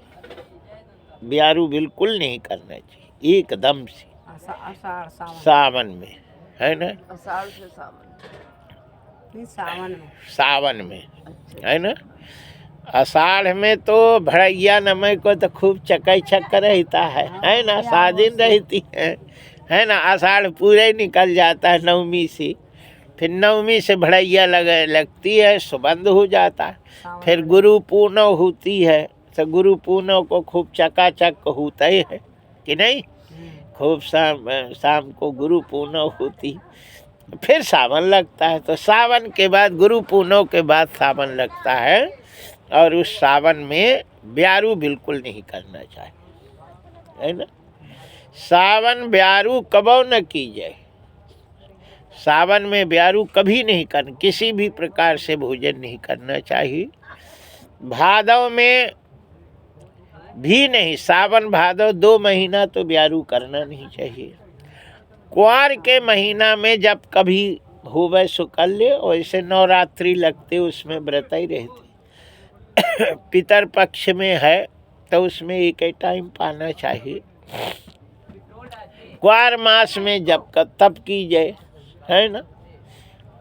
ब्यारू बिल्कुल नहीं करना चाहिए एकदम से। सावन में है ना, आषाढ़ से सावन सावन में है ना। आषाढ़ में तो भड़ैया नमय को तो खूब चक रहता है ना, सादिन रहती है ना। आषाढ़ पूरे निकल जाता है नवमी से, फिर नवमी से भड़ैया लगती है, सुबंध हो जाता है। फिर गुरु पूर्णिमा होती है तो गुरु पूर्णिमा को खूब चकाचक होता ही है कि नहीं, खूब शाम को गुरु पूर्णिमा होती, फिर सावन लगता है। तो सावन के बाद गुरु पूर्णिमा के बाद सावन लगता है और उस सावन में ब्यारू बिल्कुल नहीं करना चाहिए, है ना। सावन ब्यारू कबो न की जाए, सावन में ब्यारू कभी नहीं करना, किसी भी प्रकार से भोजन नहीं करना चाहिए। भादव में भी नहीं, सावन भादव 2 महीना तो ब्यारू करना नहीं चाहिए। कुंवार के महीना में जब कभी होवे सो कर ले, वैसे नवरात्रि लगते उसमें व्रत ही रहते। पितर पक्ष में है तो उसमें एक ही टाइम पाना चाहिए। कुंवार मास में जब तब की जाए, है ना।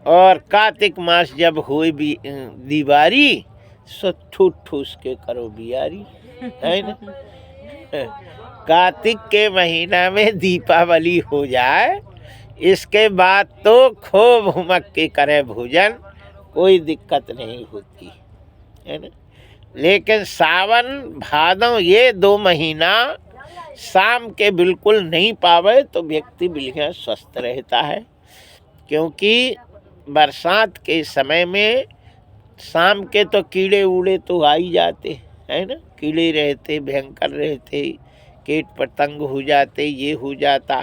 और कार्तिक मास जब हुई भी दीवारी सो ठूस ठूस के करो बियारी, है ना। कार्तिक के महीना में दीपावली हो जाए, इसके बाद तो खूब हुमक के करे भोजन, कोई दिक्कत नहीं होती, है ना। लेकिन सावन भादव ये 2 महीना शाम के बिल्कुल नहीं पावे तो व्यक्ति बिल्कुल स्वस्थ रहता है, क्योंकि बरसात के समय में शाम के तो कीड़े उड़े तो आ ही जाते, है ना। कीड़े रहते, भयंकर रहते, कीट पतंग हो जाते, ये हो जाता,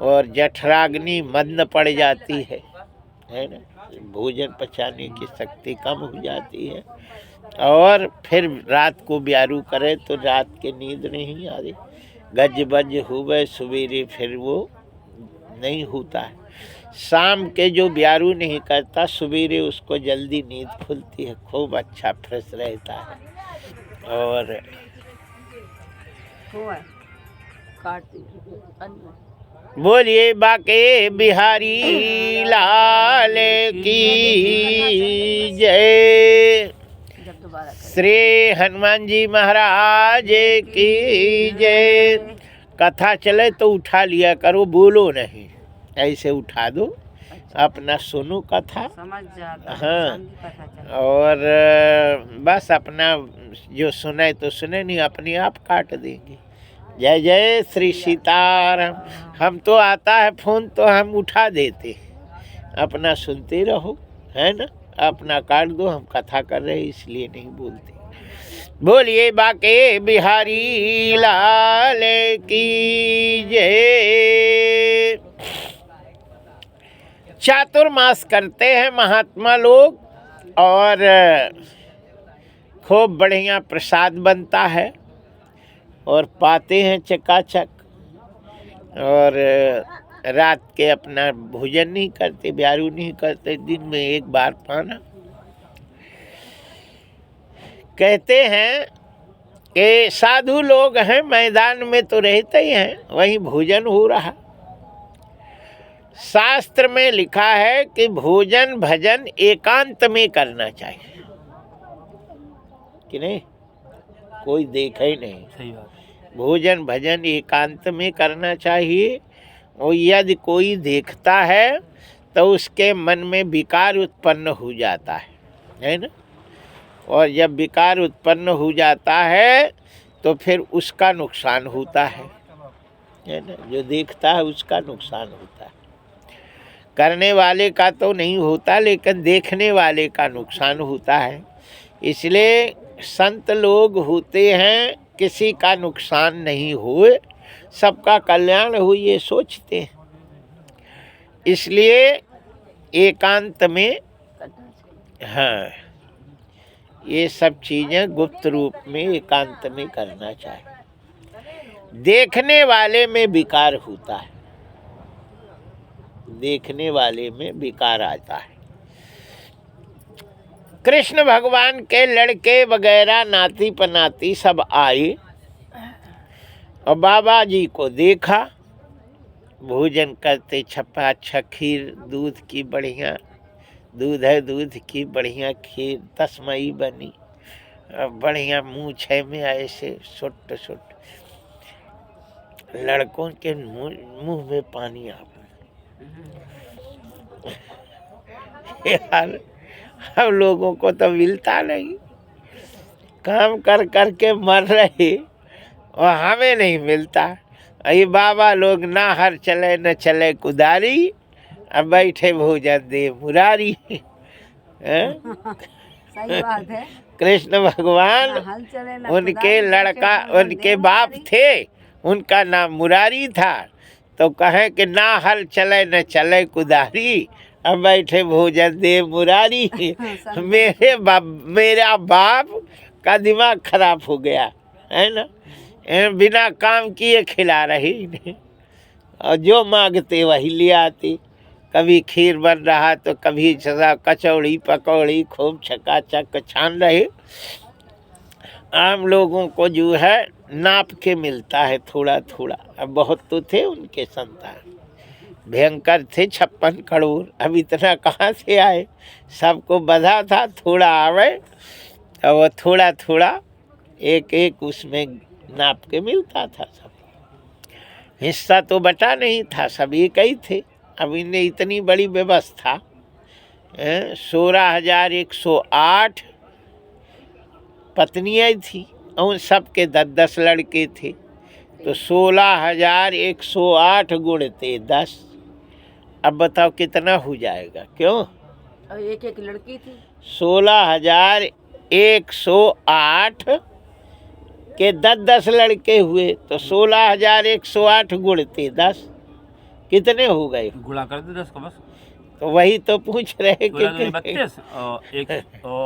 और जठराग्नि मंद पड़ जाती है ना। भोजन पचाने की शक्ति कम हो जाती है और फिर रात को ब्यारू करे तो रात के नींद नहीं आ रही, गज बज हुए सवेरे फिर वो नहीं होता है। शाम के जो ब्यारू नहीं करता सवेरे उसको जल्दी नींद खुलती है, खूब अच्छा फ्रेश रहता है। और बोलिए बाके बिहारी लाल की जय, श्री हनुमान जी महाराज की जय। कथा चले तो उठा लिया करो, बोलो नहीं, ऐसे उठा दो, अपना सुनो कथा, समझ जाता है, हाँ। पता चला। और बस अपना जो सुने तो सुने, नहीं अपने आप काट देंगे, जय जय श्री सीताराम। हम तो आता है फोन तो हम उठा देते, अपना सुनते रहो, है ना। अपना काट दो, हम कथा कर रहे हैं इसलिए नहीं बोलते। बोलिए बाके बिहारी लाल की जय। चातुर्मास करते हैं महात्मा लोग और खूब बढ़िया प्रसाद बनता है और पाते हैं चकाचक। और रात के अपना भोजन नहीं करते, ब्यारू नहीं करते, दिन में एक बार पाना। कहते हैं कि साधु लोग हैं, मैदान में तो रहते ही हैं, वहीं भोजन हो रहा। शास्त्र में लिखा है कि भोजन भजन एकांत में करना चाहिए, कि नहीं, कोई देखे ही नहीं। सही बात। भोजन भजन एकांत में करना चाहिए। और यदि कोई देखता है तो उसके मन में विकार उत्पन्न हो जाता है ना। और जब विकार उत्पन्न हो जाता है तो फिर उसका नुकसान होता है ना। जो देखता है उसका नुकसान होता है, करने वाले का तो नहीं होता, लेकिन देखने वाले का नुकसान होता है। इसलिए संत लोग होते हैं किसी का नुकसान नहीं होए, सबका कल्याण हो, ये सोचते हैं। इसलिए एकांत में, हाँ, ये सब चीज़ें गुप्त रूप में एकांत में करना चाहिए। देखने वाले में विकार होता है, देखने वाले में विकार आता है। कृष्ण भगवान के लड़के वगैरह नाती पनाती सब आए और बाबा जी को देखा भोजन करते। छप्पा खीर, दूध की बढ़िया, दूध है दूध की बढ़िया खीर, तस्मई बनी, बढ़िया मूछे में ऐसे सुट सुट। लड़कों के मुंह में पानी आ यार, हम लोगों को तो मिलता नहीं, काम कर कर के मर रहे और हमें नहीं मिलता। ये बाबा लोग ना हर चले न चले कुदारी, अब बैठे भोजन दे मुरारी। सही बात है। कृष्ण भगवान, हल चले ना उनके खुदाई, लड़का, भोजन उनके दे बाप मुरारी। थे, उनका नाम मुरारी था। तो कहे कि ना हल चले न चले कुदारी, अब बैठे भोजन दे मुरारी। मेरा बाप का दिमाग खराब हो गया है ना, बिना काम किए खिला रही इन्हें, और जो मांगते वही ले आते। कभी खीर बन रहा तो कभी कचौड़ी पकौड़ी खूब चकाचक छान रहे। आम लोगों को जो है नाप के मिलता है थोड़ा थोड़ा। अब बहुत तो थे उनके संतान, भयंकर थे 56 करोड़, अब इतना कहाँ से आए। सबको बधा था थोड़ा आवे, और वो थोड़ा थोड़ा एक एक उसमें नाप के मिलता था। सब हिस्सा तो बटा नहीं था, सब एक ही थे। अब इन्हें इतनी बड़ी व्यवस्था, 16,108 पत्नियाँ थी और उन सब के 10-10 लड़के थे। तो 16,108 गुणते 10, अब बताओ कितना हो जाएगा। क्यों? और एक एक लड़की थी। 16,108 के 10-10 लड़के हुए तो 16,108 गुणते 10 कितने हो गए? गुणा कर दे 10 का बस। तो वही तो पूछ रहे कि 32 और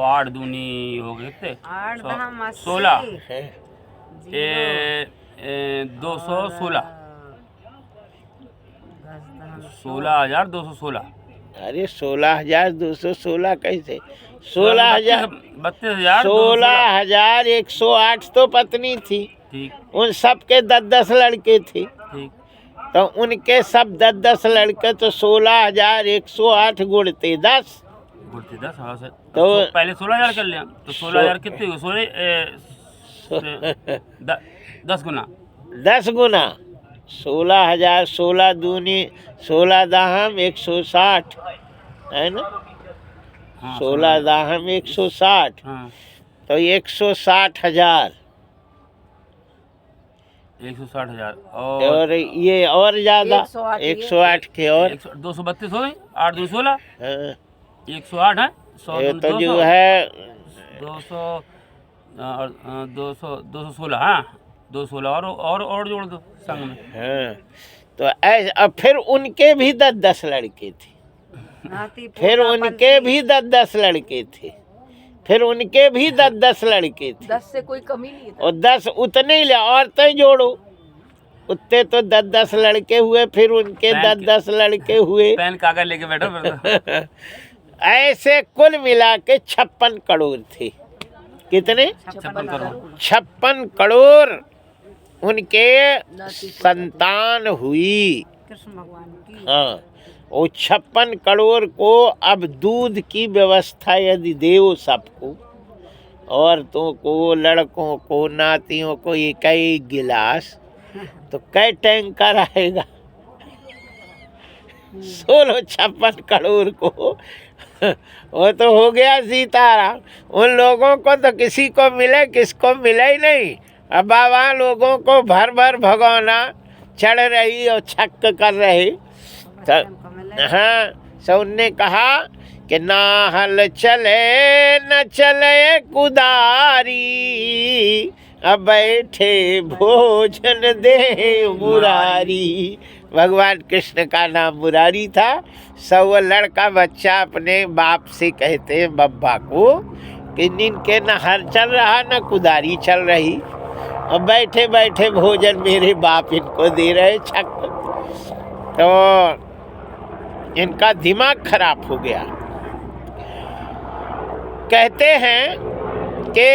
8 दूनी हो गए कितने? 16 216 16,216। अरे 16,216 कैसे? 16,108 तो पत्नी थी, ठीक। उन सब के 10-10 लड़के थे, ठीक। तो उनके सब 10-10 लड़के, तो 16,108 गुणते 10। गुणते 10, हाँ सर। तो पहले 16,000 कर लिया, तो 16,000 कितने हुए? 10 गुना 10 गुना 16,000, 16 दूनी 16 दाहम 160 है ना। हाँ, 16 दाहम 160, हाँ। तो 160,000 160,000 और ये और ज्यादा 108 ये। 108 के और 232 हो गई, 8 2 16, हाँ, 108 है, 100 ये तो 200, जो है 200 और 216, हाँ 216 और जोड़ दो संग में। हाँ, तो ऐसे अब फिर उनके भी 10-10 लड़के थे, नाती फिर पोता उनके भी 10-10 लड़के थे, फिर उनके भी 10-10 लड़के थे 10 से कोई कमी नहीं था। और 10 उतने ही ले औरतें जोड़ो, उतने तो 10-10 लड़के हुए, फिर उनके बैंक- 10-10 लड़के हुए। पेन कागज लेके बैठो फिर तो। ऐसे कुल मिला के 56 करोड़ थे। कितने? 56 करोड़। 56 करोड़ उनके नाती संतान हुई। कृष्ण भगवान की। हाँ, वो 56 करोड़ को अब दूध की व्यवस्था यदि देव सबको, औरतों को, लड़कों को, नातियों को एक एक गिलास, तो कै टैंकर आएगा? 56 करोड़ को वो तो हो गया सीताराम। उन लोगों को तो किसी को मिले, किसको मिला ही नहीं। अब बाबा लोगों को भर भर भगोना चढ़ रही और छक कर रही। तो को मिले। हाँ, सो उनने कहा कि ना हल चले न चले कुदारी, अब बैठे भोजन दे मुरारी। भगवान कृष्ण का नाम मुरारी था। सो वो लड़का बच्चा अपने बाप से कहते हैं बब्बा को कि इनके न हल चल रहा न कुदारी चल रही, और बैठे बैठे भोजन मेरे बाप इनको दे रहे छक। तो इनका दिमाग खराब हो गया। कहते हैं कि